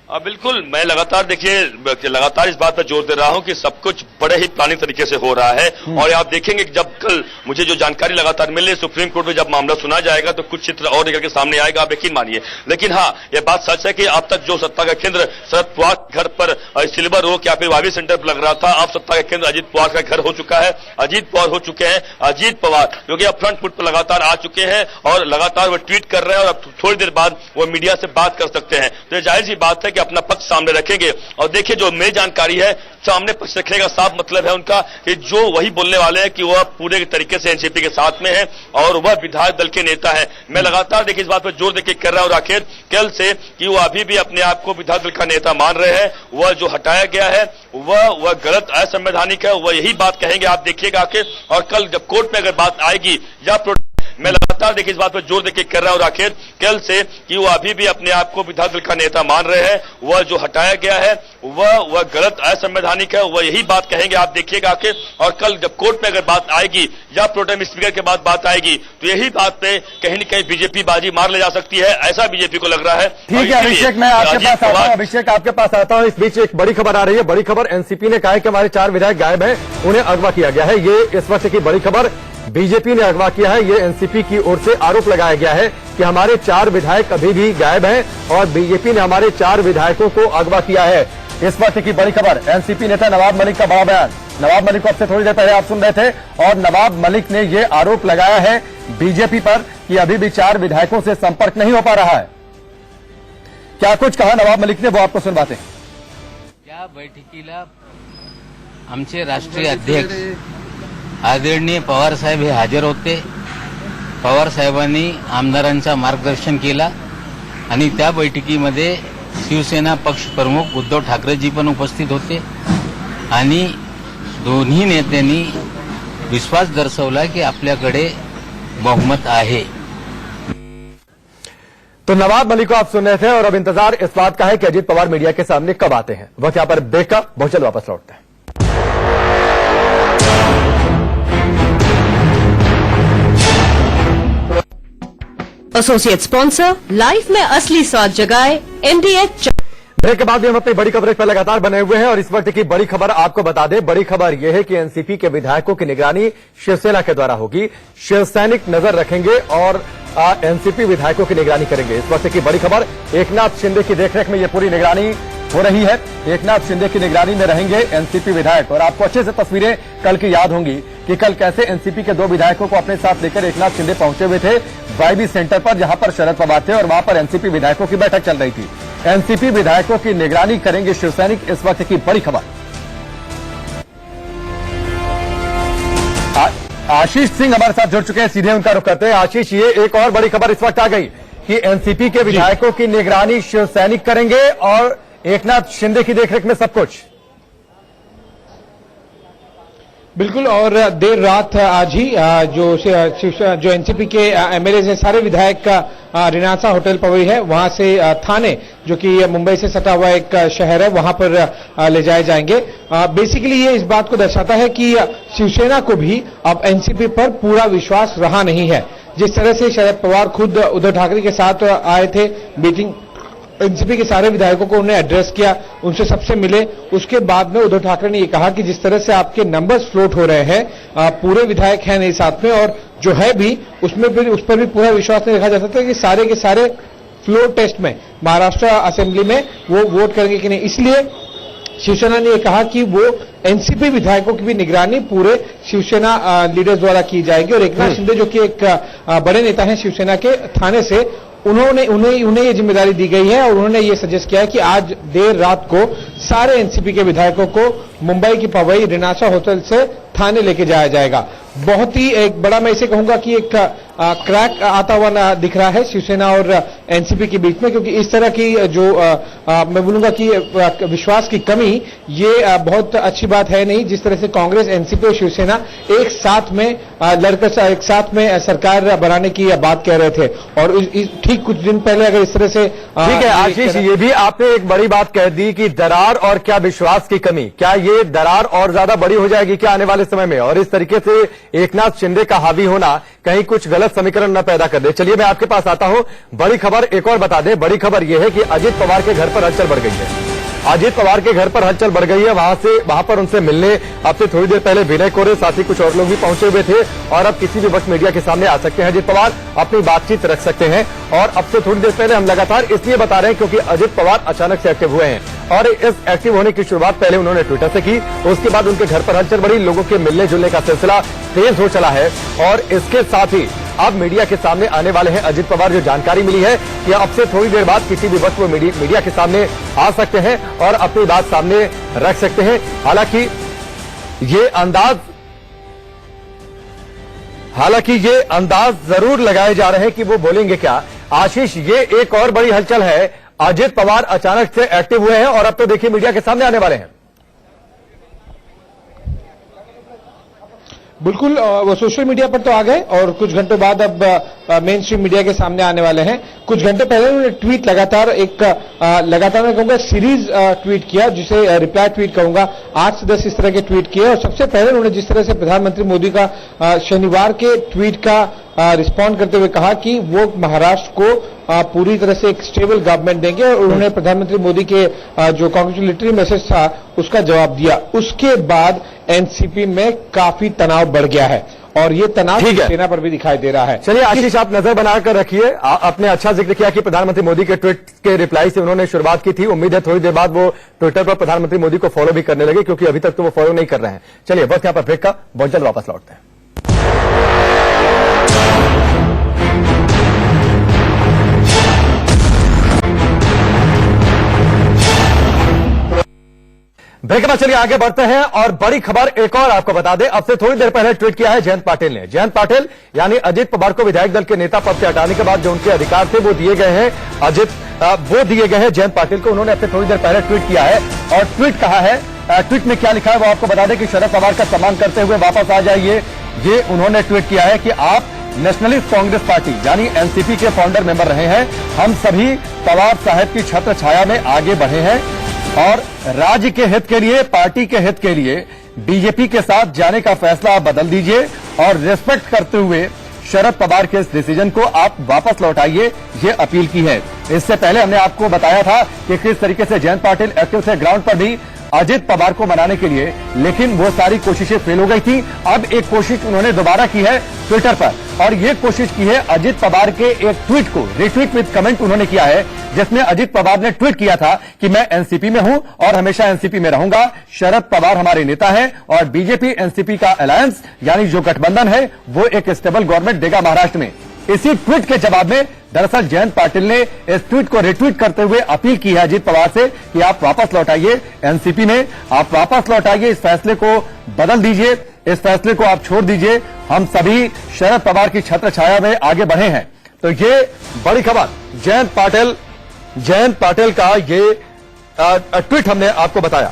[SPEAKER 2] बिल्कुल, मैं लगातार इस बात पर जोर दे रहा हूं कि सब कुछ बड़े ही प्लानिंग तरीके से हो रहा है। और आप देखेंगे कि जब कल मुझे जो जानकारी लगातार मिल रही है, सुप्रीम कोर्ट में जब मामला सुना जाएगा तो कुछ चित्र और निकल के सामने आएगा, आप यकीन मानिए। लेकिन हाँ, यह बात सच है कि अब तक जो सत्ता का केंद्र शरद पवार घर पर सिल्वर रोक या फिर वावी सेंटर पर लग रहा था, अब सत्ता का केंद्र अजीत पवार का घर हो चुका है। अजीत पवार हो चुके हैं, अजीत पवार जो कि अब फ्रंट फुट पर लगातार आ चुके हैं और लगातार वो ट्वीट कर रहे हैं और अब थोड़ी देर बाद वो मीडिया से बात कर सकते हैं। तो जाहिर सी बात है कि अपना पक्ष सामने रखेंगे। और देखिए, जो मेरी जानकारी है, सामने पक्ष रखने का साफ मतलब है उनका कि जो वही बोलने वाले हैं कि वह पूरे तरीके से एनसीपी के साथ में है और वह विधायक दल के नेता है। मैं लगातार देखिए इस बात पर जोर देकर कर रहा हूं राकेश कल से कि वो अभी भी अपने आप को विधायक दल का नेता मान रहे हैं। वह जो हटाया गया है वह गलत, असंवैधानिक है, वह यही बात कहेंगे, आप देखिएगा आके। और कल जब कोर्ट में अगर बात आएगी या मैं लगातार देखिए इस बात पर जोर देके कर रहा हूं आखिर कल से कि वो अभी भी अपने आप को विधायक दल का नेता मान रहे हैं। वह जो हटाया गया है वह गलत असंवैधानिक है, वह यही बात कहेंगे, आप देखिएगा आखिर। और कल जब कोर्ट में अगर बात आएगी या प्रोटेम स्पीकर के बाद बात आएगी तो यही बात पे कहीं न कहीं बीजेपी बाजी मार ले जा सकती है, ऐसा बीजेपी को लग रहा है।
[SPEAKER 1] ठीक है अभिषेक, मैं आपके पास आता हूं। अभिषेक आपके पास आता हूं। इस बीच एक बड़ी खबर आ रही है। बड़ी खबर, एनसीपी ने कहा है कि हमारे 4 विधायक गायब हैं, उन्हें अगवा किया गया है। ये इस वक्त की बड़ी खबर, बीजेपी ने अगवा किया है। ये एनसीपी की ओर से आरोप लगाया गया है कि हमारे 4 विधायक अभी भी गायब हैं और बीजेपी ने हमारे 4 विधायकों को अगवा किया है। इस वक्त की बड़ी खबर, एनसीपी नेता नवाब मलिक का बड़ा बयान। नवाब मलिक को अब से थोड़ी देर पहले आप सुन रहे थे और नवाब मलिक ने यह आरोप लगाया है बीजेपी पर कि अभी भी 4 विधायकों से संपर्क नहीं हो पा रहा है। क्या कुछ कहा नवाब मलिक ने, वो आपको सुनवाते हैं।
[SPEAKER 3] या बैठकीला आमचे राष्ट्रीय अध्यक्ष आदरणीय पवार साहेब हे हजर होते। पवार साहेबांनी आमदारांचं मार्गदर्शन केला आणि त्या बैठकीमध्ये शिवसेना पक्ष प्रमुख उद्धव ठाकरेजी पण उपस्थित होते आणि दोन्ही नेत्यांनी विश्वास दर्शवला की आपल्याकडे बहुमत आहे।
[SPEAKER 1] तो नवाब मलिक को आप सुन रहे थे और अब इंतजार इस बात का है कि अजीत पवार मीडिया के सामने कब आते हैं। वक्त यहां पर ब्रेक का, बहुत जल्द वापस लौटते हैं।
[SPEAKER 9] एसोसिएट स्पॉन्सर, लाइफ में असली स्वाद जगाए MDH।
[SPEAKER 1] ब्रेक के बाद भी हम अपनी बड़ी कवरेज पर लगातार बने हुए हैं और इस वक्त की बड़ी खबर आपको बता दें। बड़ी खबर यह है कि एनसीपी के विधायकों की निगरानी शिवसेना के द्वारा होगी। शिवसैनिक नजर रखेंगे और एनसीपी विधायकों की निगरानी करेंगे। इस वक्त की बड़ी खबर, एकनाथ शिंदे की देखरेख में यह पूरी निगरानी हो रही है। एकनाथ शिंदे की निगरानी में रहेंगे एनसीपी विधायक और आपको अच्छे से तस्वीरें कल की याद होंगी कि कल कैसे एनसीपी के 2 विधायकों को अपने साथ लेकर एकनाथ शिंदे पहुंचे हुए थे वाईबी सेंटर पर, जहां पर शरद पवार थे और वहां पर एनसीपी विधायकों की बैठक चल रही थी। एनसीपी विधायकों की निगरानी करेंगे शिवसैनिक, इस वक्त की बड़ी खबर। आशीष सिंह हमारे साथ जुड़ चुके हैं, सीधे उनका रुख करते हैं। आशीष, ये एक और बड़ी खबर इस वक्त आ गई कि एनसीपी के विधायकों की निगरानी शिवसैनिक करेंगे और एकनाथ शिंदे की देखरेख में सब कुछ।
[SPEAKER 10] बिल्कुल, और देर रात आज ही जो एनसीपी के एमएलए हैं, सारे विधायक का रिनासा होटल पवई है, वहां से थाने, जो कि मुंबई से सटा हुआ एक शहर है, वहां पर ले जाए जाएंगे। बेसिकली ये इस बात को दर्शाता है कि शिवसेना को भी अब एनसीपी पर पूरा विश्वास रहा नहीं है। जिस तरह से शरद पवार खुद उद्धव ठाकरे के साथ आए थे मीटिंग, एनसीपी के सारे विधायकों को उन्हें एड्रेस किया, उनसे सबसे मिले, उसके बाद में उद्धव ठाकरे ने ये कहा कि जिस तरह से आपके नंबर्स फ्लोट हो रहे हैं, पूरे विधायक हैं नहीं साथ में, और जो है भी उसमें फिर उस पर भी पूरा विश्वास नहीं रखा जा सकता कि सारे के सारे फ्लोर टेस्ट में महाराष्ट्र असेंबली में वो वोट करेंगे कि नहीं। इसलिए शिवसेना ने यह कहा कि वो एनसीपी विधायकों की भी निगरानी पूरे शिवसेना लीडर्स द्वारा की जाएगी और एकनाथ शिंदे, जो कि एक बड़े नेता हैं शिवसेना के, थाने से उन्हें ये जिम्मेदारी दी गई है और उन्होंने ये सजेस्ट किया है कि आज देर रात को सारे एनसीपी के विधायकों को मुंबई की पवई रिनासा होटल से थाने लेके जाया जाएगा। बहुत ही एक बड़ा, मैं इसे कहूंगा कि एक क्रैक आता हुआ दिख रहा है शिवसेना और एनसीपी के बीच में, क्योंकि इस तरह की जो मैं बोलूंगा कि विश्वास की कमी, ये बहुत अच्छी बात है नहीं। जिस तरह से कांग्रेस, एनसीपी और शिवसेना एक साथ में लड़कर एक साथ में सरकार बनाने की बात कह रहे थे और ठीक कुछ दिन पहले अगर इस तरह से
[SPEAKER 1] ठीक है आशीष, ये भी आपने एक बड़ी बात कह दी कि दरार और क्या विश्वास की कमी, क्या ये दरार और ज्यादा बड़ी हो जाएगी क्या आने वाले समय में, और इस तरीके से एकनाथ शिंदे का हावी होना कहीं कुछ गलत समीकरण न पैदा कर दे। चलिए मैं आपके पास आता हूं। बड़ी खबर एक और बता दें। बड़ी खबर यह है कि अजीत पवार के घर पर हलचल बढ़ गई है। अजीत पवार के घर पर हलचल बढ़ गई है। वहां पर उनसे मिलने अब से थोड़ी देर पहले विनय कोरे, साथ ही कुछ और लोग भी पहुंचे हुए थे और अब किसी भी वक्त मीडिया के सामने आ सकते हैं अजीत पवार, अपनी बातचीत रख सकते हैं। और अब से थोड़ी देर पहले हम लगातार इसलिए बता रहे हैं क्योंकि अजीत पवार अचानक से एक्टिव हुए हैं और इस एक्टिव होने की शुरुआत पहले उन्होंने ट्विटर से की, उसके बाद उनके घर पर हलचल बढ़ी, लोगों के मिलने जुलने का सिलसिला तेज हो चला है और इसके साथ ही अब मीडिया के सामने आने वाले हैं अजीत पवार। जो जानकारी मिली है कि अब से थोड़ी देर बाद किसी भी वक्त वो मीडिया के सामने आ सकते हैं और अपनी बात सामने रख सकते हैं। हालांकि ये अंदाज जरूर लगाए जा रहे हैं कि वो बोलेंगे क्या। आशीष, ये एक और बड़ी हलचल है, अजीत पवार अचानक से एक्टिव हुए हैं और अब तो देखिए मीडिया के सामने आने वाले हैं।
[SPEAKER 10] बिल्कुल वो सोशल मीडिया पर तो आ गए और कुछ घंटों बाद अब मेन स्ट्रीम मीडिया के सामने आने वाले हैं। कुछ घंटे पहले उन्होंने ट्वीट लगातार मैं कहूंगा सीरीज ट्वीट किया, जिसे रिप्लाई ट्वीट कहूंगा। 8 से 10 इस तरह के ट्वीट किए और सबसे पहले उन्होंने जिस तरह से प्रधानमंत्री मोदी का शनिवार के ट्वीट का रिस्पॉन्ड करते हुए कहा कि वो महाराष्ट्र को पूरी तरह से एक स्टेबल गवर्नमेंट देंगे और उन्होंने प्रधानमंत्री मोदी के जो कांग्रेचुलेटरी मैसेज था उसका जवाब दिया। उसके बाद एनसीपी में काफी तनाव बढ़ गया है और ये तनाव सेना पर भी दिखाई दे रहा है।
[SPEAKER 1] चलिए आशीष, आप नजर बनाकर रखिए। आपने अच्छा जिक्र किया कि प्रधानमंत्री मोदी के ट्वीट के रिप्लाई से उन्होंने शुरुआत की थी। उम्मीद है थोड़ी देर बाद वो ट्विटर पर प्रधानमंत्री मोदी को फॉलो भी करने लगे, क्योंकि अभी तक तो वो फॉलो नहीं कर रहे हैं। चलिए बस यहां पर ब्रेक का, बहुत जल्द वापस लौटते हैं। ब्रेक में चलिए आगे बढ़ते हैं और बड़ी खबर एक और आपको बता दें। अब से थोड़ी देर पहले ट्वीट किया है जयंत पाटिल ने। जयंत पाटिल यानी अजित पवार को विधायक दल के नेता पद से हटाने के बाद जो उनके अधिकार थे वो दिए गए हैं जयंत पाटिल को। उन्होंने अब से थोड़ी देर पहले ट्वीट किया है और ट्वीट कहा है, ट्वीट में क्या लिखा है वो आपको बता दें कि शरद पवार का सम्मान करते हुए वापस आ जाइए। ये उन्होंने ट्वीट किया है कि आप नेशनलिस्ट कांग्रेस पार्टी यानी एनसीपी के फाउंडर मेंबर रहे हैं। हम सभी पवार साहब की छत्र छाया में आगे बढ़े हैं और राज्य के हित के लिए, पार्टी के हित के लिए बीजेपी के साथ जाने का फैसला बदल दीजिए और रिस्पेक्ट करते हुए शरद पवार के इस डिसीजन को आप वापस लौटाइए, ये अपील की है। इससे पहले हमने आपको बताया था कि किस तरीके से जयंत पाटिल एक्टिव थे ग्राउंड पर भी अजित पवार को मनाने के लिए, लेकिन वो सारी कोशिशें फेल हो गई थी। अब एक कोशिश उन्होंने दोबारा की है ट्विटर पर और ये कोशिश की है अजित पवार के एक ट्वीट को रिट्वीट विद कमेंट उन्होंने किया है, जिसमें अजित पवार ने ट्वीट किया था कि मैं एनसीपी में हूं और हमेशा एनसीपी में रहूंगा। शरद पवार हमारे नेता हैं और बीजेपी एनसीपी का अलायंस यानी जो गठबंधन है वो एक स्टेबल गवर्नमेंट देगा महाराष्ट्र में। इसी ट्वीट के जवाब में दरअसल जयंत पाटिल ने इस ट्वीट को रिट्वीट करते हुए अपील की है अजित पवार से कि आप वापस लौटाइए एनसीपी में, आप वापस लौटाइए, इस फैसले को बदल दीजिए, इस फैसले को आप छोड़ दीजिए। हम सभी शरद पवार की छत्र छाया में आगे बढ़े हैं। तो ये बड़ी खबर जयंत पाटिल का ये ट्वीट हमने आपको बताया।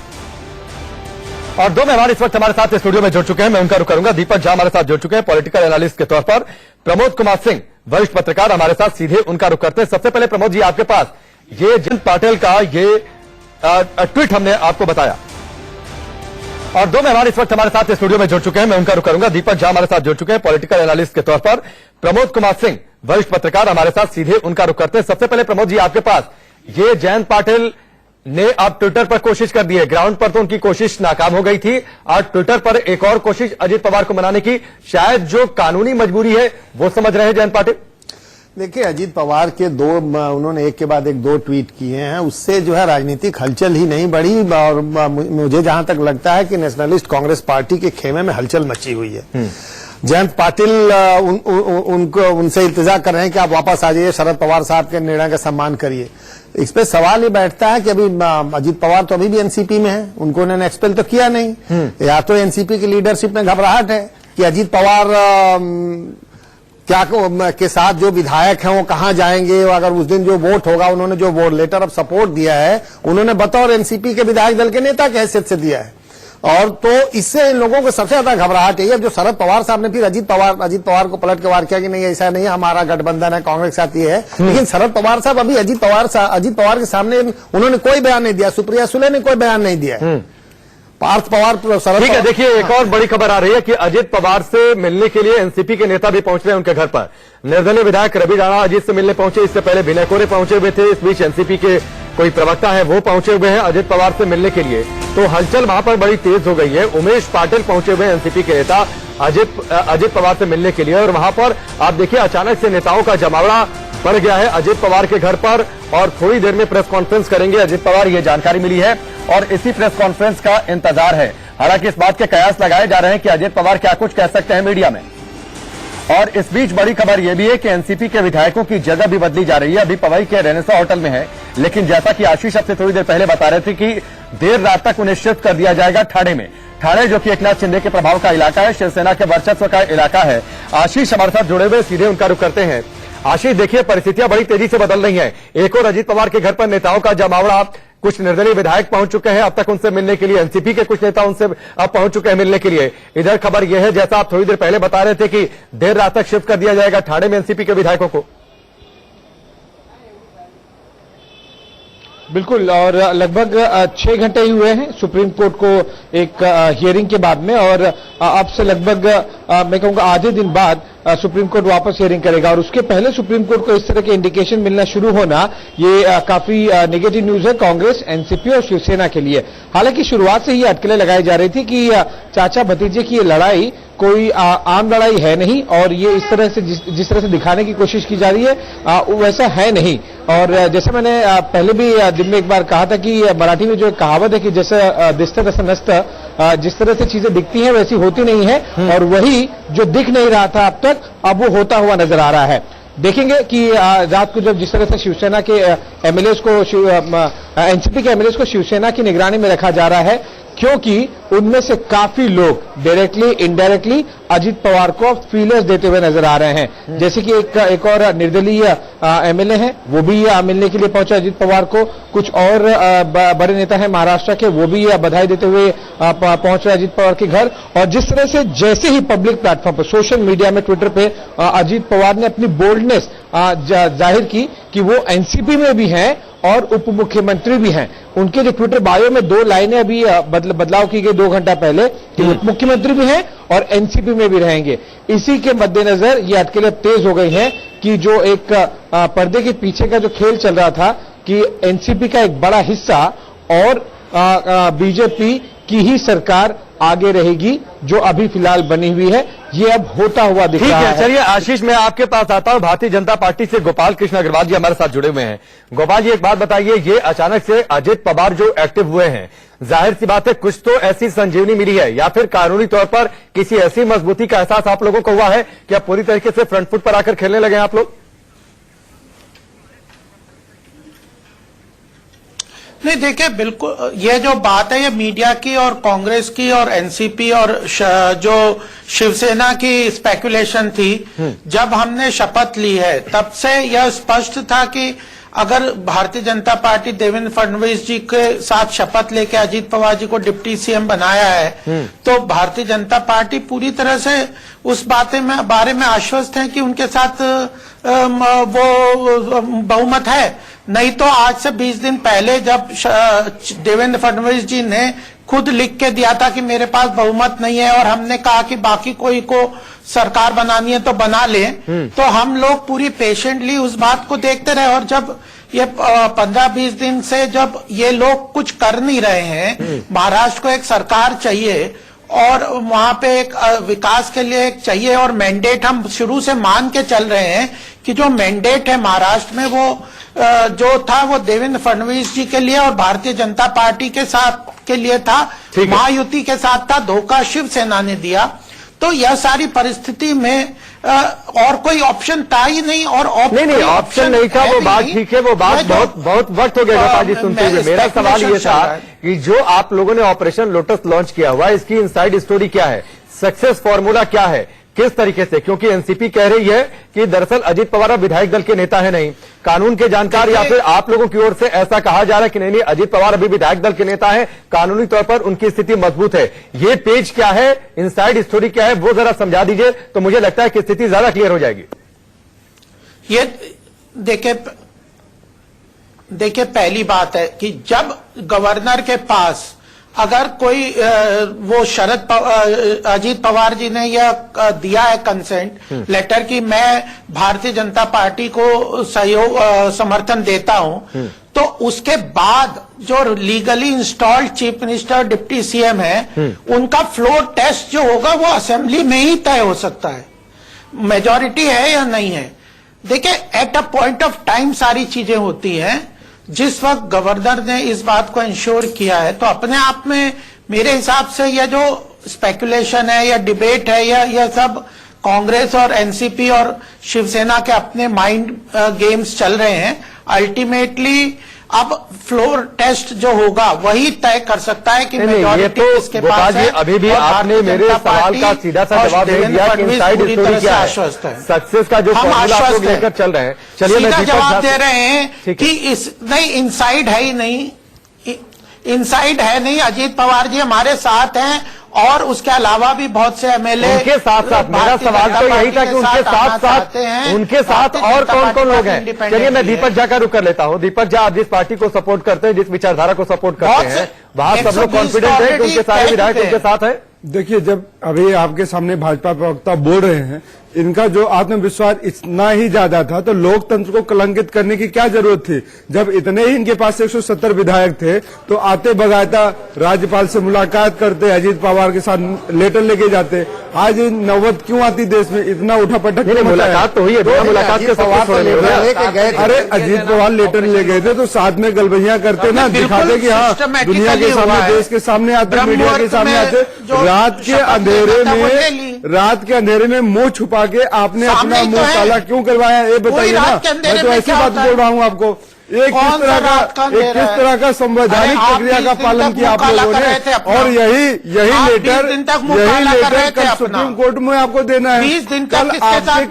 [SPEAKER 1] और दो मेहमान इस वक्त हमारे साथ स्टूडियो में जुड़ चुके हैं, मैं उनका रुख करूंगा। दीपक झा हमारे साथ जुड़ चुके हैं पॉलिटिकल एनालिस्ट के तौर पर। प्रमोद कुमार सिंह वरिष्ठ पत्रकार हमारे साथ, सीधे उनका रुख करते हैं। सबसे पहले प्रमोद जी आपके पास ये जयंत पाटिल का ये ट्वीट हमने आपको बताया। और दो मेहमान इस वक्त हमारे साथ स्टूडियो में जुड़ चुके हैं, मैं उनका रुख करूंगा। दीपक झा हमारे साथ जुड़ चुके हैं पॉलिटिकल एनालिस्ट के तौर पर। प्रमोद कुमार सिंह वरिष्ठ पत्रकार हमारे साथ, सीधे उनका रुख करते हैं। सबसे पहले प्रमोद जी आपके पास ये जयंत पाटिल ने अब ट्विटर पर कोशिश कर दी है, ग्राउंड पर तो उनकी कोशिश नाकाम हो गई थी, आज ट्विटर पर एक और कोशिश अजित पवार को मनाने की, शायद जो कानूनी मजबूरी है वो समझ रहे हैं जयंत पाटिल।
[SPEAKER 11] देखिए अजित पवार के उन्होंने एक के बाद एक 2 ट्वीट किए हैं, उससे जो है राजनीतिक हलचल ही नहीं बढ़ी और मुझे जहां तक लगता है कि नेशनलिस्ट कांग्रेस पार्टी के खेमे में हलचल मची हुई है। जयंत पाटिल उनसे इल्तिजा कर रहे हैं कि आप वापस आ जाइए, शरद पवार साहब के निर्णय का सम्मान करिए। इस पे सवाल ये बैठता है कि अभी अजित पवार तो अभी भी एनसीपी में है, उनको उन्होंने एक्सपेल तो किया नहीं। या तो एनसीपी की लीडरशिप में घबराहट है कि अजित पवार क्या के साथ जो विधायक हैं वो कहां जाएंगे, अगर उस दिन जो वोट होगा, उन्होंने जो वोट लेटर ऑफ सपोर्ट दिया है उन्होंने बतौर एनसीपी के विधायक दल के नेता की हैसियत से दिया है। और तो इससे इन लोगों को सबसे ज्यादा घबराहट है। जो शरद पवार साहब ने फिर अजित पवार को पलट के वार किया कि नहीं ऐसा नहीं, हमारा गठबंधन है, कांग्रेस के साथ ये है। लेकिन शरद पवार साहब अभी अजित पवार के सामने उन्होंने कोई बयान नहीं दिया, सुप्रिया सुले ने कोई बयान नहीं दिया। पार्थ पवार ठीक
[SPEAKER 1] है। देखिए एक और बड़ी खबर आ रही है कि अजित पवार से मिलने के लिए एनसीपी के नेता भी पहुंच रहे हैं उनके घर पर। निर्दलीय विधायक रवि राणा अजित से मिलने पहुंचे, इससे पहले विनय कोरे पहुंचे हुए थे। इस बीच एनसीपी के कोई प्रवक्ता है वो पहुंचे हुए हैं अजित पवार से मिलने के लिए, तो हलचल वहां पर बड़ी तेज हो गई है। उमेश पाटिल पहुंचे हुए हैं एनसीपी के नेता अजित पवार से मिलने के लिए और वहां पर आप देखिए अचानक से नेताओं का जमावड़ा बढ़ गया है अजित पवार के घर पर और थोड़ी देर में प्रेस कॉन्फ्रेंस करेंगे अजित पवार, ये जानकारी मिली है और इसी प्रेस कॉन्फ्रेंस का इंतजार है। हालांकि इस बात के कयास लगाए जा रहे हैं कि अजित पवार क्या कुछ कह सकते हैं मीडिया में। और इस बीच बड़ी खबर यह भी है कि एनसीपी के विधायकों की जगह भी बदली जा रही है। अभी पवई के रेनेसा होटल में है, लेकिन जैसा कि आशीष अब से थोड़ी देर पहले बता रहे थे कि देर रात तक उन्हें शिफ्ट कर दिया जाएगा ठाणे में। ठाणे जो कि एकनाथ शिंदे के प्रभाव का इलाका है, शिवसेना के वर्चस्व का इलाका है। आशीष हमारे साथ जुड़े हुए, सीधे उनका रुख करते हैं। आशीष देखिए परिस्थितियां बड़ी तेजी से बदल रही हैं। एक और अजित पवार के घर पर नेताओं का जमावड़ा, कुछ निर्दलीय विधायक पहुंच चुके हैं अब तक उनसे मिलने के लिए, एनसीपी के कुछ नेता उनसे अब पहुंच चुके हैं मिलने के लिए। इधर खबर यह है, जैसा आप थोड़ी देर पहले बता रहे थे कि देर रात तक शिफ्ट कर दिया जाएगा ठाणे में एनसीपी के विधायकों को।
[SPEAKER 10] बिल्कुल, और लगभग 6 घंटे ही हुए हैं सुप्रीम कोर्ट को एक हियरिंग के बाद में, और अब से लगभग मैं कहूंगा आधे दिन बाद सुप्रीम कोर्ट वापस हियरिंग करेगा। और उसके पहले सुप्रीम कोर्ट को इस तरह के इंडिकेशन मिलना शुरू होना ये काफी नेगेटिव न्यूज है कांग्रेस, एनसीपी और शिवसेना के लिए। हालांकि शुरुआत से ही अटकलें लगाई जा रही थी कि चाचा भतीजे की ये लड़ाई कोई आम लड़ाई है नहीं, और ये इस तरह से जिस तरह से दिखाने की कोशिश की जा रही है वैसा है नहीं। और जैसे मैंने पहले भी दिन में एक बार कहा था कि मराठी में जो एक कहावत है कि जैसे दिसतं तसं नसतं, जिस तरह से चीजें दिखती हैं वैसी होती नहीं है, और वही जो दिख नहीं रहा था अब तक अब वो होता हुआ नजर आ रहा है। देखेंगे कि रात को जब जिस तरह से शिवसेना के एमएलए को एनसीपी के एमएलए को शिवसेना की निगरानी में रखा जा रहा है, क्योंकि उनमें से काफी लोग डायरेक्टली इनडायरेक्टली अजीत पवार को फीलर्स देते हुए नजर आ रहे हैं। जैसे कि एक और निर्दलीय एमएलए हैं, वो भी मिलने के लिए पहुंचे अजीत पवार को। कुछ और बड़े नेता हैं महाराष्ट्र के, वो भी बधाई देते हुए पहुंच रहे अजीत पवार के घर। और जिस तरह से जैसे ही पब्लिक प्लेटफॉर्म पर, सोशल मीडिया में, ट्विटर पे अजीत पवार ने अपनी बोल्डनेस जाहिर की कि वो एनसीपी में भी हैं और उप मुख्यमंत्री भी हैं। उनके जो ट्विटर बायो में 2 लाइनें अभी बदलाव की गई 2 घंटा पहले कि उप मुख्यमंत्री भी हैं और एनसीपी में भी रहेंगे। इसी के मद्देनजर ये अटकलें तेज हो गई हैं कि जो एक पर्दे के पीछे का जो खेल चल रहा था कि एनसीपी का एक बड़ा हिस्सा और बीजेपी की ही सरकार आगे रहेगी, जो अभी फिलहाल बनी हुई है, ये अब होता हुआ दिख रहा है।
[SPEAKER 1] चलिए आशीष, मैं आपके पास आता हूं। भारतीय जनता पार्टी से गोपाल कृष्ण अग्रवाल जी हमारे साथ जुड़े हुए हैं। गोपाल जी, एक बात बताइए, ये अचानक से अजित पवार जो एक्टिव हुए हैं, जाहिर सी बात है कुछ तो ऐसी संजीवनी मिली है, या फिर कानूनी तौर पर किसी ऐसी मजबूती का एहसास आप लोगों को हुआ है कि आप पूरी तरीके से फ्रंट फुट पर आकर खेलने लगे आप लोग?
[SPEAKER 12] नहीं, देखिए, बिल्कुल ये जो बात है ये मीडिया की और कांग्रेस की और एनसीपी और जो शिवसेना की स्पेकुलेशन थी। जब हमने शपथ ली है तब से यह स्पष्ट था कि अगर भारतीय जनता पार्टी देवेंद्र फडणवीस जी के साथ शपथ लेके अजीत पवार जी को डिप्टी सीएम बनाया है, तो भारतीय जनता पार्टी पूरी तरह से उस बारे में आश्वस्त है कि उनके साथ वो बहुमत है। नहीं तो आज से 20 दिन पहले जब देवेंद्र फडणवीस जी ने खुद लिख के दिया था कि मेरे पास बहुमत नहीं है और हमने कहा कि बाकी कोई को सरकार बनानी है तो बना ले, तो हम लोग पूरी पेशेंटली उस बात को देखते रहे। और जब ये 15-20 दिन से जब ये लोग कुछ कर नहीं रहे हैं, महाराष्ट्र को एक सरकार चाहिए और वहां पे एक विकास के लिए एक चाहिए, और मैंडेट हम शुरू से मान के चल रहे हैं कि जो मैंडेट है महाराष्ट्र में वो जो था वो देवेंद्र फडणवीस जी के लिए और भारतीय जनता पार्टी के साथ के लिए था, महायुति के साथ था, धोखा शिवसेना ने दिया। तो यह सारी परिस्थिति में और कोई ऑप्शन था ही नहीं। और
[SPEAKER 1] नहीं ऑप्शन नहीं था, वो बात ठीक है, वो बात बहुत वक्त हो गया गोपाल जी सुनते हुए। मेरा सवाल ये था कि जो आप लोगों ने ऑपरेशन लोटस लॉन्च किया हुआ है, इसकी इनसाइड स्टोरी क्या है, सक्सेस फॉर्मूला क्या है, किस तरीके से? क्योंकि एनसीपी कह रही है कि दरअसल अजीत पवार विधायक दल के नेता है नहीं, कानून के जानकार, या फिर आप लोगों की ओर से ऐसा कहा जा रहा है कि नहीं अजीत पवार अभी विधायक दल के नेता है, कानूनी तौर पर उनकी स्थिति मजबूत है। ये पेज क्या है, इनसाइड स्टोरी क्या है, वो जरा समझा दीजिए तो मुझे लगता है कि स्थिति ज्यादा क्लियर हो जाएगी।
[SPEAKER 12] ये देखिए पहली बात है कि जब गवर्नर के पास अगर कोई वो अजीत पवार जी ने यह दिया है कंसेंट लेटर कि मैं भारतीय जनता पार्टी को समर्थन देता हूं, तो उसके बाद जो legally installed chief minister deputy CM है, उनका फ्लोर टेस्ट जो होगा वो असेंबली में ही तय हो सकता है, मेजॉरिटी है या नहीं है। देखिए, at a point of time सारी चीजें होती हैं। जिस वक्त गवर्नर ने इस बात को इंश्योर किया है, तो अपने आप में मेरे हिसाब से यह जो स्पेकुलेशन है या डिबेट है या यह सब कांग्रेस और एनसीपी और शिवसेना के अपने माइंड गेम्स चल रहे हैं। अल्टीमेटली अब फ्लोर टेस्ट जो होगा वही तय कर सकता है कि मेजॉरिटी किसके पास है।
[SPEAKER 1] अभी भी आपने मेरे सवाल का सीधा सा जवाब नहीं दिया कि इनसाइड स्टोरी क्या है, सक्सेस का जो फॉर्मूला आप लोग लेकर चल रहे हैं। चलिए, मैं
[SPEAKER 12] जवाब दे रहे हैं कि नहीं, इनसाइड है ही नहीं, इनसाइड है नहीं। अजीत पवार जी हमारे साथ हैं और उसके अलावा भी बहुत से एमएलए
[SPEAKER 1] उनके साथ साथ मेरा सवाल तो यही था कि उनके साथ और कौन कौन लोग हैं। चलिए मैं दीपक झा का रुख कर लेता हूं। दीपक झा, आप जिस पार्टी को सपोर्ट करते हैं, जिस विचारधारा को सपोर्ट करते हैं, वहां सब लोग कॉन्फिडेंट है कि उनके सारे विधायक उनके साथ है।
[SPEAKER 13] देखिए, जब अभी आपके सामने भाजपा प्रवक्ता बोल रहे हैं, इनका जो आत्मविश्वास इतना ही ज्यादा था तो लोकतंत्र को कलंकित करने की क्या जरूरत थी। जब इतने ही इनके पास 170 विधायक थे तो आते बगाता राज्यपाल से मुलाकात करते, अजीत पवार के साथ लेटर लेके जाते। आज नौबत क्यों आती देश में, इतना उठापटक?
[SPEAKER 1] मुलाकात तो हुई है, मुलाकात के सवाल।
[SPEAKER 13] अरे अजीत पवार लेटर ले गए थे तो साथ में गलबहियां करते ना, दिखाते कि हाँ दुनिया के सामने, देश के सामने आते, मीडिया के सामने आते। रात के अंधेरे में मुंह छुपा के आपने अपना मुंह काला क्यों करवाया, ये बताइए ना। मैं तो ऐसी बात बोल रहा हूँ आपको। एक किस तरह का संवैधानिक प्रक्रिया का पालन किया आप लोगों ने, और यही लेटर कल सुप्रीम कोर्ट में आपको देना है। कल आपके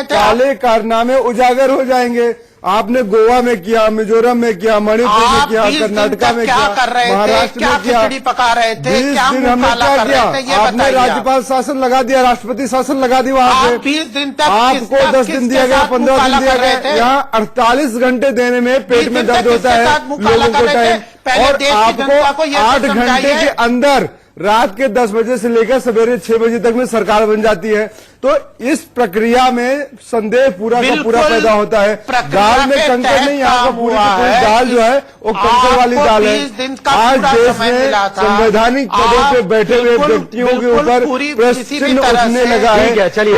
[SPEAKER 13] काले कारनामे उजागर हो जाएंगे। आपने गोवा में किया, मिजोरम में किया, मणिपुर में किया, कर्नाटका में किया, महाराष्ट्र में किया। 20 दिन हमने क्या किया? आपने राज्यपाल शासन लगा दिया, राष्ट्रपति शासन लगा दी वहां पे।
[SPEAKER 12] 20 दिन तक
[SPEAKER 13] आपको 10 दिन दिया गया, 15 दिन दिया गया। यहाँ 48 घंटे देने में पेट में दर्द होता है लोगों को टाइम, और आपको 8 घंटे के अंदर रात के 10 बजे से लेकर सवेरे 6 बजे तक में सरकार बन जाती है। तो इस प्रक्रिया में संदेह पूरा का पूरा पैदा होता है। दाल में कंकर नहीं, यहाँ का पूरी दाल जो है वो कंकर वाली दाल है। आज देश में संवैधानिक पदों पे बैठे हुए व्यक्तियों के ऊपर प्रश्न उठने लगा है।
[SPEAKER 1] चलिए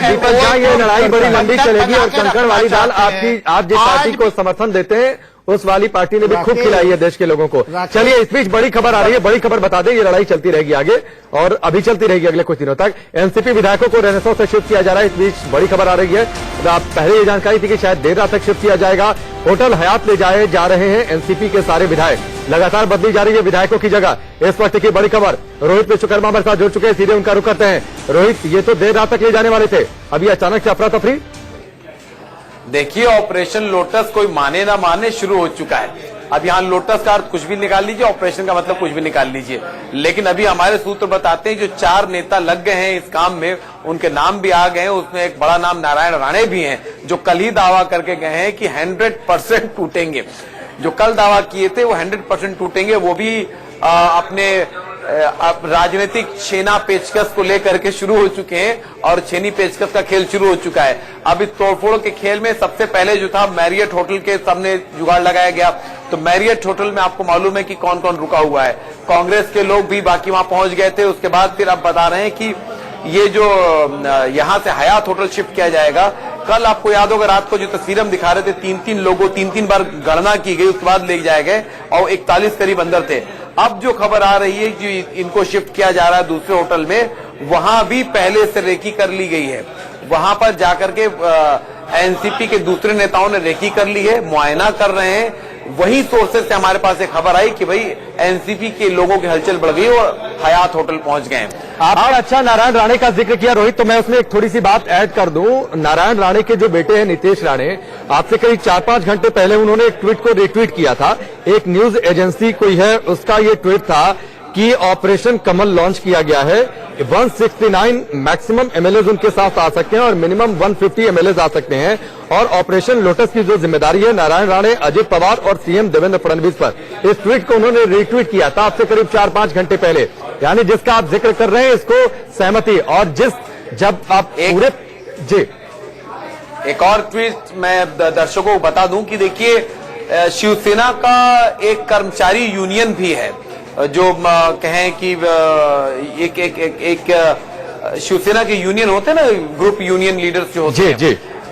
[SPEAKER 1] दीपक झा, ये लड़ाई बड़ी लंबी चलेगी और कंकर वाली दाल आप जिस पार्टी को समर्थन देते हैं उस वाली पार्टी ने भी खूब खिलाई है देश के लोगों को। चलिए इस बीच बड़ी खबर आ रही है, बड़ी खबर बता दें, ये लड़ाई चलती रहेगी आगे और अभी चलती रहेगी अगले कुछ दिनों तक। एनसीपी विधायकों को रेनेसां से शिफ्ट किया जा रहा है। इस बीच बड़ी खबर आ रही है, आप पहले ये जानकारी थी कि शायद देर रात तक शिफ्ट किया जाएगा। होटल हयात ले जाए जा रहे हैं एनसीपी के सारे विधायक, लगातार बदली जा रही है विधायकों की जगह। इस वक्त की बड़ी खबर, रोहित विश्वकर्मा हमारे साथ जुड़ चुके हैं, सीधे उनका रुख करते हैं। रोहित, ये तो देर रात तक ले जाने वाले थे, अभी अचानक से अफरा तफरी।
[SPEAKER 7] देखिए, ऑपरेशन लोटस कोई माने ना माने शुरू हो चुका है। अब यहाँ लोटस का अर्थ कुछ भी निकाल लीजिए, ऑपरेशन का मतलब कुछ भी निकाल लीजिए, लेकिन अभी हमारे सूत्र बताते हैं जो 4 नेता लग गए हैं इस काम में, उनके नाम भी आ गए हैं। उसमें एक बड़ा नाम नारायण राणे भी हैं, जो कल ही दावा करके गए हैं कि 100% टूटेंगे। जो कल दावा किए थे वो 100% टूटेंगे, वो भी अपने राजनीतिक छेना पेचकस को लेकर के शुरू हो चुके हैं और छेनी पेचकस का खेल शुरू हो चुका है। अब इस तोड़फोड़ के खेल में सबसे पहले जो था मैरियट होटल के सामने जुगाड़ लगाया गया। तो मैरियट होटल में आपको मालूम है कि कौन कौन रुका हुआ है, कांग्रेस के लोग भी बाकी वहां पहुंच गए थे। उसके बाद फिर अब बता रहे हैं कि ये जो यहां से हयात होटल शिफ्ट किया जाएगा। कल आपको याद होगा रात को जो तस्वीर हम दिखा रहे थे, 3-3 लोगों 3-3 बार गणना की गई, उसके बाद ले जाए गए और 41 करीब अंदर थे। अब जो खबर आ रही है कि इनको शिफ्ट किया जा रहा है दूसरे होटल में, वहां भी पहले से रेकी कर ली गई है। वहां पर जाकर के एनसीपी के दूसरे नेताओं ने रेकी कर ली है, मुआयना कर रहे हैं। वही सोर्सेस से हमारे पास एक खबर आई कि भाई एनसीपी के लोगों की हलचल बढ़ गई और हयात होटल पहुंच गए।
[SPEAKER 1] आपने अच्छा नारायण राणे का जिक्र किया रोहित, तो मैं उसमें एक थोड़ी सी बात ऐड कर दूं। नारायण राणे के जो बेटे हैं नितेश राणे, आपसे करीब 4-5 घंटे पहले उन्होंने एक ट्वीट को रिट्वीट किया था। एक न्यूज एजेंसी कोई है, उसका ये ट्वीट था कि ऑपरेशन कमल लॉन्च किया गया है। 169 मैक्सिमम एमएलए उनके साथ आ सकते हैं और मिनिमम 150 एमएलए आ सकते हैं, और ऑपरेशन लोटस की जो जिम्मेदारी है नारायण राणे, अजित पवार और सीएम देवेंद्र फडणवीस पर। इस ट्वीट को उन्होंने रिट्वीट किया था आपसे करीब 4-5 घंटे पहले, यानी जिसका आप जिक्र कर रहे हैं इसको सहमति। और जब आप पूरे जी
[SPEAKER 7] एक और ट्वीट मैं दर्शकों को बता दूं कि देखिए शिवसेना का एक कर्मचारी यूनियन भी है जो कहें कि एक शिवसेना के यूनियन होते हैं ना, ग्रुप यूनियन लीडर्स जो होते हैं,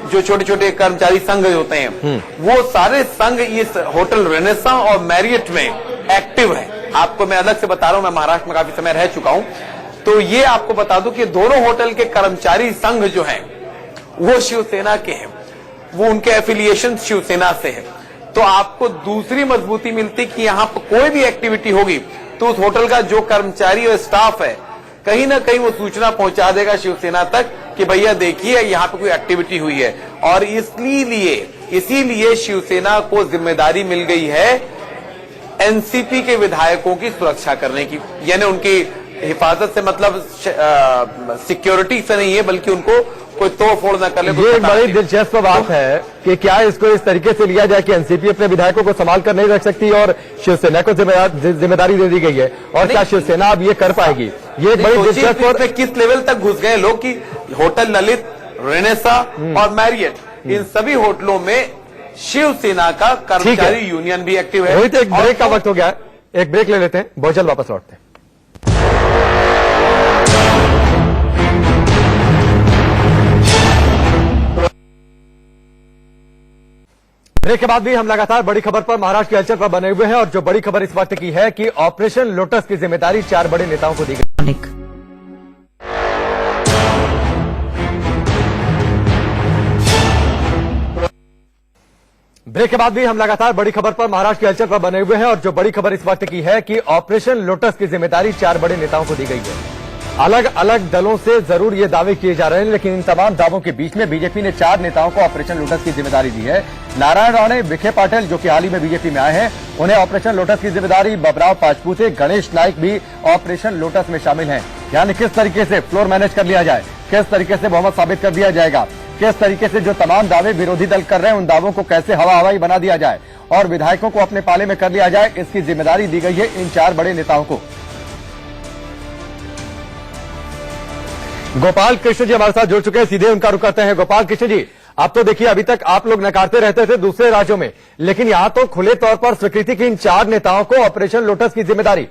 [SPEAKER 7] जो छोटे छोटे कर्मचारी संघ होते हैं, वो सारे संघ इस होटल रेनेसां और मैरियट में एक्टिव है। आपको मैं अलग से बता रहा हूं, मैं महाराष्ट्र में काफी समय रह चुका हूं, तो ये आपको बता दूं कि दोनों होटल के कर्मचारी संघ जो हैं वो शिवसेना के हैं, वो उनके एफिलिएशन शिवसेना से है। तो आपको दूसरी मजबूती मिलती कि यहां पर कोई भी एक्टिविटी होगी तो उस होटल का जो कर्मचारी और स्टाफ है कहीं ना कहीं वो सूचना पहुंचा देगा शिवसेना तक कि भैया देखिए यहां पे कोई एक्टिविटी हुई है। और इसीलिए शिवसेना को जिम्मेदारी मिल गई है एनसीपी के विधायकों की सुरक्षा करने की, यानी उनकी हिफाजत से मतलब सिक्योरिटी से नहीं है, बल्कि उनको कोई तोड़ फोड़ न कर ले।
[SPEAKER 1] ये एक बड़ी दिलचस्प बात है कि क्या इसको इस तरीके से लिया जाए कि एनसीपी अपने विधायकों को संभाल कर नहीं रख सकती और शिवसेना को जिम्मेदारी दे दी गई है, और क्या शिवसेना अब ये कर पाएगी? ये एक बड़ी दिलचस्प। और
[SPEAKER 7] किस लेवल तक घुस गए लोग कि होटल ललित, रेनेसा और मैरियट, इन सभी होटलों में शिवसेना का कर्मचारी यूनियन भी एक्टिव है।
[SPEAKER 1] रोहित, एक ब्रेक का वक्त हो गया, एक ब्रेक ले लेते हैं, बहुत जल्द वापस लौटते हैं। ब्रेक के बाद भी हम लगातार बड़ी खबर पर, महाराष्ट्र के हलचल पर बने हुए हैं, और जो बड़ी खबर इस वक्त की है कि ऑपरेशन लोटस की जिम्मेदारी 4 बड़े नेताओं को दी गई। ब्रेक के बाद भी हम लगातार बड़ी खबर पर, महाराष्ट्र के हलचल पर बने हुए हैं, और जो बड़ी खबर इस वक्त की है कि ऑपरेशन लोटस की जिम्मेदारी 4 बड़े नेताओं को दी गई है। अलग अलग दलों से जरूर ये दावे किए जा रहे हैं, लेकिन इन तमाम दावों के बीच में बीजेपी ने 4 नेताओं को ऑपरेशन लोटस की जिम्मेदारी दी है। नारायण राणे, विखे पाटिल, जो कि हाल ही में बीजेपी में आए हैं, उन्हें ऑपरेशन लोटस की जिम्मेदारी, बबराव पाचपुते, गणेश नाइक भी ऑपरेशन लोटस में शामिल हैं। यानी किस तरीके से फ्लोर मैनेज कर लिया जाए, किस तरीके से बहुमत साबित कर दिया जाएगा, किस तरीके से जो तमाम दावे विरोधी दल कर रहे हैं उन दावों को कैसे हवा हवाई बना दिया जाए और विधायकों को अपने पाले में कर लिया जाए, इसकी जिम्मेदारी दी गई है इन 4 बड़े नेताओं को। गोपाल कृष्ण जी हमारे साथ जुड़ चुके हैं, सीधे उनका रुख करते हैं। गोपाल कृष्ण जी, आप तो देखिए अभी तक आप लोग नकारते रहते थे दूसरे राज्यों में, लेकिन यहां तो खुले तौर पर स्वीकृति की इन 4 नेताओं को ऑपरेशन लोटस की जिम्मेदारी।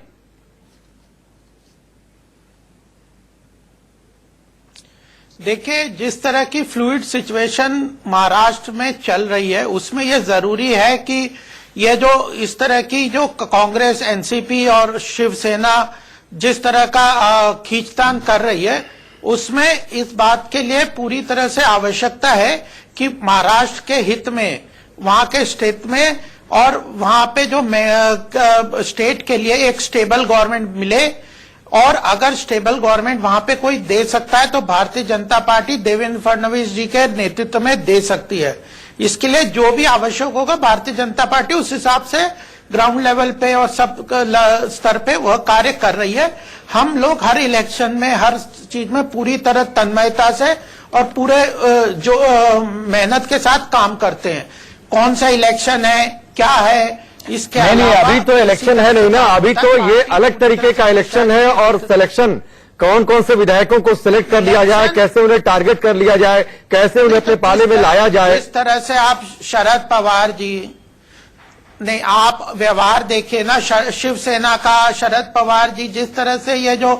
[SPEAKER 12] देखिए, जिस तरह की फ्लूइड सिचुएशन महाराष्ट्र में चल रही है, उसमें यह जरूरी है कि ये जो इस तरह की जो कांग्रेस, एनसीपी और शिवसेना जिस तरह का खींचतान कर रही है, उसमें इस बात के लिए पूरी तरह से आवश्यकता है कि महाराष्ट्र के हित में, वहां के स्टेट में, और वहां पे जो स्टेट के लिए एक स्टेबल गवर्नमेंट मिले। और अगर स्टेबल गवर्नमेंट वहां पे कोई दे सकता है तो भारतीय जनता पार्टी देवेंद्र फडणवीस जी के नेतृत्व में दे सकती है। इसके लिए जो भी आवश्यक होगा भारतीय जनता पार्टी उस हिसाब से ग्राउंड लेवल पे और सब स्तर पे वह कार्य कर रही है। हम लोग हर इलेक्शन में, हर चीज में पूरी तरह तन्मयता से और पूरे जो मेहनत के साथ काम करते हैं। कौन सा इलेक्शन है, क्या है, इसके
[SPEAKER 1] नहीं, अभी तो इलेक्शन है नहीं ना, अभी तो ये अलग तरीके का इलेक्शन है। और सिलेक्शन, कौन कौन से विधायकों को सिलेक्ट कर लिया जाए, कैसे उन्हें टारगेट कर लिया जाए, कैसे उन्हें अपने पाले में लाया जाए।
[SPEAKER 12] इस तरह से आप शरद पवार जी, नहीं आप व्यवहार देखिए ना, शिवसेना का शरद पवार जी, जिस तरह से ये जो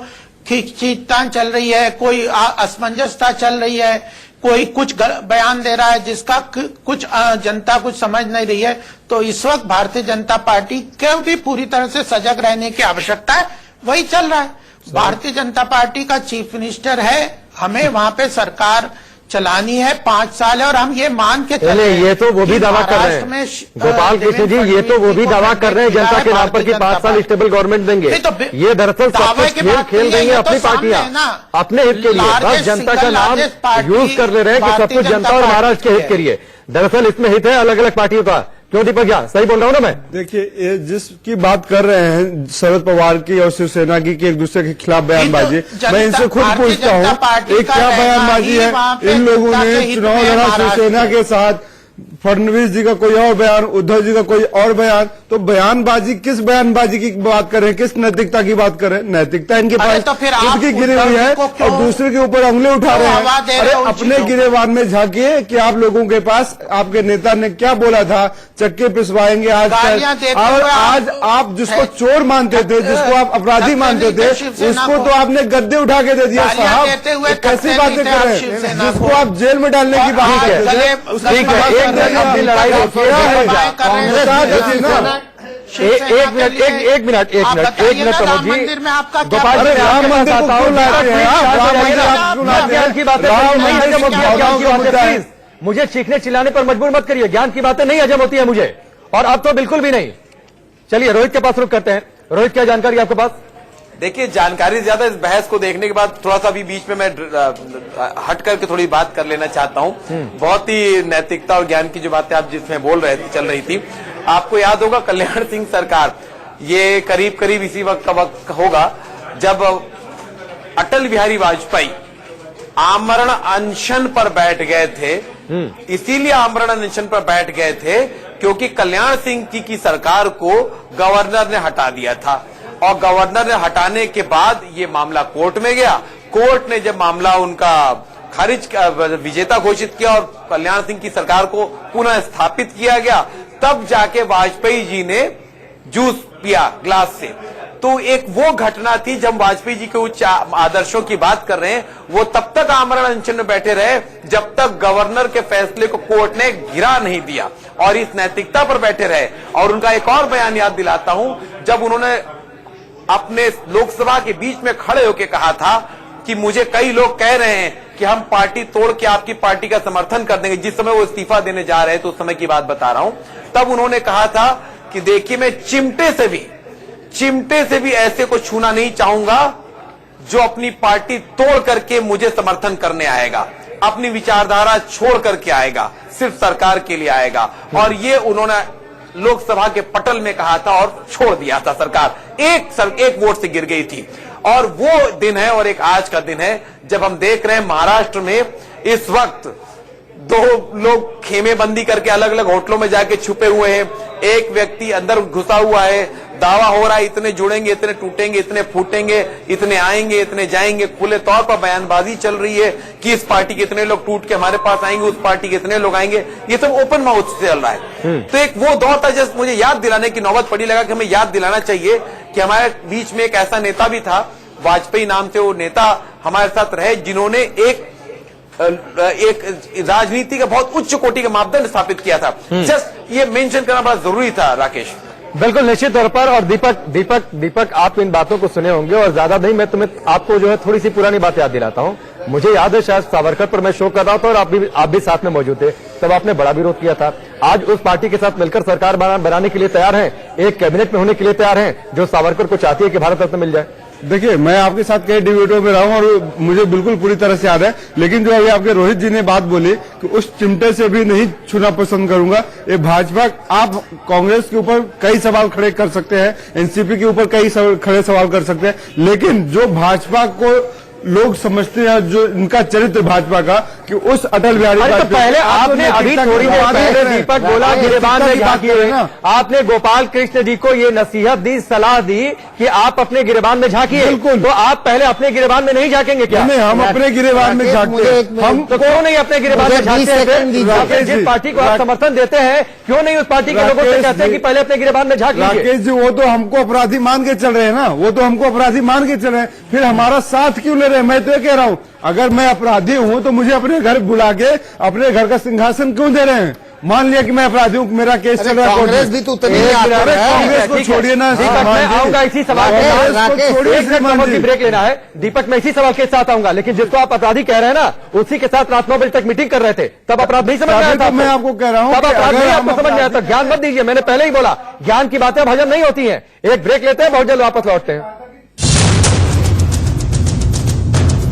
[SPEAKER 12] खींचतान चल रही है, कोई असमंजसता चल रही है, कोई कुछ बयान दे रहा है जिसका कुछ जनता कुछ समझ नहीं रही है, तो इस वक्त भारतीय जनता पार्टी को भी पूरी तरह से सजग रहने की आवश्यकता है। वही चल रहा है। भारतीय जनता पार्टी का चीफ मिनिस्टर है, हमें वहां पे सरकार चलानी है 5 साल है, और हम ये मान के चले।
[SPEAKER 1] ये तो वो भी दावा कर रहे हैं गोपाल कृष्ण जी, ये तो वो भी दावा कर रहे हैं जनता के नाम पर कि 5 साल स्टेबल गवर्नमेंट देंगे। ये दरअसल सब कुछ खेल रही है अपनी पार्टियां, अपने हित के लिए, बस जनता का नाम यूज कर ले रहे हैं कि सब कुछ जनता और महाराष्ट्र के हित के लिए। दरअसल इसमें हित है अलग अलग पार्टियों का। क्यों दीपक भैया, सही बोल रहा हूँ ना मैं?
[SPEAKER 13] देखिए, ये जिसकी बात कर रहे हैं शरद पवार की और शिवसेना की कि एक दूसरे के खिलाफ बयानबाजी, मैं इनसे खुद पूछता हूँ, एक क्या बयानबाजी है? इन लोगों ने चुनाव लड़ा शिवसेना के साथ, फडणवीस जी का कोई और बयान, उद्धव जी का कोई और बयान, तो बयानबाजी, किस बयानबाजी की बात कर रहे हैं, किस नैतिकता की बात कर रहे हैं? नैतिकता इनके पास
[SPEAKER 12] तो फिर
[SPEAKER 13] इनकी गिरी हुई है और दूसरे के ऊपर उंगली उठा रहे हैं। अरे अपने गिरेबान में झांकिए कि आप लोगों के पास आपके नेता ने क्या बोला था, चक्के पिसवाएंगे आज तक, और आज आप जिसको चोर मानते थे, जिसको आप अपराधी मानते थे, उसको तो आपने गद्दे उठा के दे दिया। साहब कैसी बातें कर रहे हैं? जिसको आप जेल में डालने की बात करते थे, अपनी लड़ाई
[SPEAKER 1] एक मिनट प्रमोद जी, गोपाल जी, राम मंदिर को क्यों लाते हैं? ज्ञान की बातें प्लीज मुझे चीखने चिल्लाने पर मजबूर मत करिए। ज्ञान की बातें नहीं हजम होती है मुझे, और अब तो बिल्कुल भी नहीं। चलिए रोहित के पास रुख करते हैं। रोहित, क्या जानकारी आपके पास?
[SPEAKER 7] देखिए, जानकारी ज्यादा, इस बहस को देखने के बाद थोड़ा सा भी बीच में मैं हट करके थोड़ी बात कर लेना चाहता हूं। बहुत ही नैतिकता और ज्ञान की जो बातें आप जिसमें बोल रहे थे, चल रही थी, आपको याद होगा कल्याण सिंह सरकार ये करीब करीब इसी वक्त का वक्त होगा जब अटल बिहारी वाजपेयी आमरण अनशन पर बैठ गए थे। इसीलिए आमरण अनशन पर बैठ गए थे क्योंकि कल्याण सिंह की सरकार को गवर्नर ने हटा दिया था और गवर्नर ने हटाने के बाद ये मामला कोर्ट में गया। कोर्ट ने जब मामला उनका खारिज विजेता घोषित किया और कल्याण सिंह की सरकार को पुनः स्थापित किया गया, तब जाके वाजपेयी जी ने जूस पिया ग्लास से। तो एक वो घटना थी जब वाजपेयी जी के उच्च आदर्शों की बात कर रहे हैं, वो तब तक आमरण अनशन में बैठे रहे जब तक गवर्नर के फैसले को कोर्ट ने गिरा नहीं दिया और इस नैतिकता पर बैठे रहे। और उनका एक और बयान याद दिलाता हूं, जब उन्होंने अपने लोकसभा के बीच में खड़े होकर कहा था कि मुझे कई लोग कह रहे हैं कि हम पार्टी तोड़ के आपकी पार्टी का समर्थन कर देंगे। जिस समय वो इस्तीफा देने जा रहे हैं तो उस समय की बात बता रहा हूं, तब उन्होंने कहा था कि देखिए मैं चिमटे से भी ऐसे को छूना नहीं चाहूंगा जो अपनी पार्टी तोड़ करके मुझे समर्थन करने आएगा, अपनी विचारधारा छोड़ करके आएगा, सिर्फ सरकार के लिए आएगा। और ये उन्होंने लोकसभा के पटल में कहा था और छोड़ दिया था। सरकार एक वोट से गिर गई थी। और वो दिन है और एक आज का दिन है जब हम देख रहे हैं महाराष्ट्र में इस वक्त दो लोग खेमेबंदी करके अलग अलग होटलों में जाके छुपे हुए हैं। एक व्यक्ति अंदर घुसा हुआ है, दावा हो रहा है इतने जुड़ेंगे, इतने टूटेंगे, इतने फूटेंगे, इतने आएंगे, इतने जाएंगे। खुले तौर पर बयानबाजी चल रही है कि इस पार्टी के इतने लोग टूट के हमारे पास आएंगे, उस पार्टी के इतने लोग आएंगे। ये सब ओपन माउथ से चल रहा है। तो एक वो दौर था जस्ट मुझे याद दिलाने की नौबत पड़ी, लगा कि हमें याद दिलाना चाहिए कि हमारे बीच में एक ऐसा नेता भी था, वाजपेयी नाम से वो नेता हमारे साथ रहे, जिन्होंने एक राजनीति का बहुत उच्च कोटि का मापदंड स्थापित किया था। जस्ट ये मेंशन करना बड़ा जरूरी था राकेश।
[SPEAKER 1] बिल्कुल निश्चित तौर पर। और दीपक आप इन बातों को सुने होंगे और ज्यादा नहीं, मैं तुम्हें आपको जो है थोड़ी सी पुरानी बात याद दिलाता हूं। मुझे याद है शायद सावरकर पर मैं शो कर रहा था और आप भी साथ में मौजूद थे, तब आपने बड़ा विरोध किया था। आज उस पार्टी के साथ मिलकर सरकार बनाने के लिए तैयार हैं, एक कैबिनेट में होने के लिए तैयार हैं, जो सावरकर को चाहती है कि भारत रत्न मिल जाए।
[SPEAKER 13] देखिए, मैं आपके साथ कई डिबेटों में रहा हूं और मुझे बिल्कुल पूरी तरह से याद है, लेकिन जो अभी आपके रोहित जी ने बात बोली कि उस चिमटे से भी नहीं छूना पसंद करूंगा। ये भाजपा, आप कांग्रेस के ऊपर कई सवाल खड़े कर सकते हैं, एनसीपी के ऊपर कई खड़े सवाल कर सकते हैं, लेकिन जो भाजपा को लोग समझते हैं, जो इनका चरित्र भाजपा का, कि उस अटल बिहारी
[SPEAKER 1] तो पहले आपने अभी थोड़ी देर पहले दीपक बोला गिरेबान में झांकिए, आपने गोपाल कृष्ण जी को ये नसीहत दी, सलाह दी कि आप अपने गिरेबान में झांकिए। बिल्कुल, तो आप पहले अपने गिरेबान में नहीं झांकेंगे क्या?
[SPEAKER 13] नहीं, हम अपने गिरेबान में झांकते हैं। हम
[SPEAKER 1] तो क्यों नहीं अपने गिरेबान में झांकते हैं? जिस पार्टी को आप समर्थन देते हैं, क्यों नहीं उस पार्टी के लोगों से कहते हैं कि पहले अपने गिरेबान में झांक लीजिए?
[SPEAKER 13] राकेश जी, वो तो हमको अपराधी मान के चल रहे हैं ना, वो तो हमको अपराधी मान के चल रहे हैं, फिर हमारा साथ क्यों ले रहे हैं? मैं तो ये कह रहा हूं, अगर मैं अपराधी हूं तो मुझे अपने घर बुला के अपने घर का सिंहासन क्यों दे रहे हैं? मान लिया कि मैं अपराधी हूं, मेरा केस चल रहा है,
[SPEAKER 11] कांग्रेस भी तो उतनी
[SPEAKER 13] कांग्रेस को छोड़िए ना।
[SPEAKER 1] मैं आऊंगा इसी सवाल के साथ, ब्रेक लेना है दीपक, मैं इसी सवाल के साथ आऊंगा। लेकिन जिसको आप अपराधी कह रहे हैं ना, उसी के साथ रात 9 बजे तक मीटिंग कर रहे थे, तब अपराध नहीं समझ आया था।
[SPEAKER 13] मैं आपको कह रहा हूं,
[SPEAKER 1] तब अपराध नहीं आपको समझ आया था। ज्ञान मत दीजिए, मैंने पहले ही बोला ज्ञान की बातें हजम नहीं होती है। एक ब्रेक लेते हैं, बहुत जल्द वापस लौटते हैं।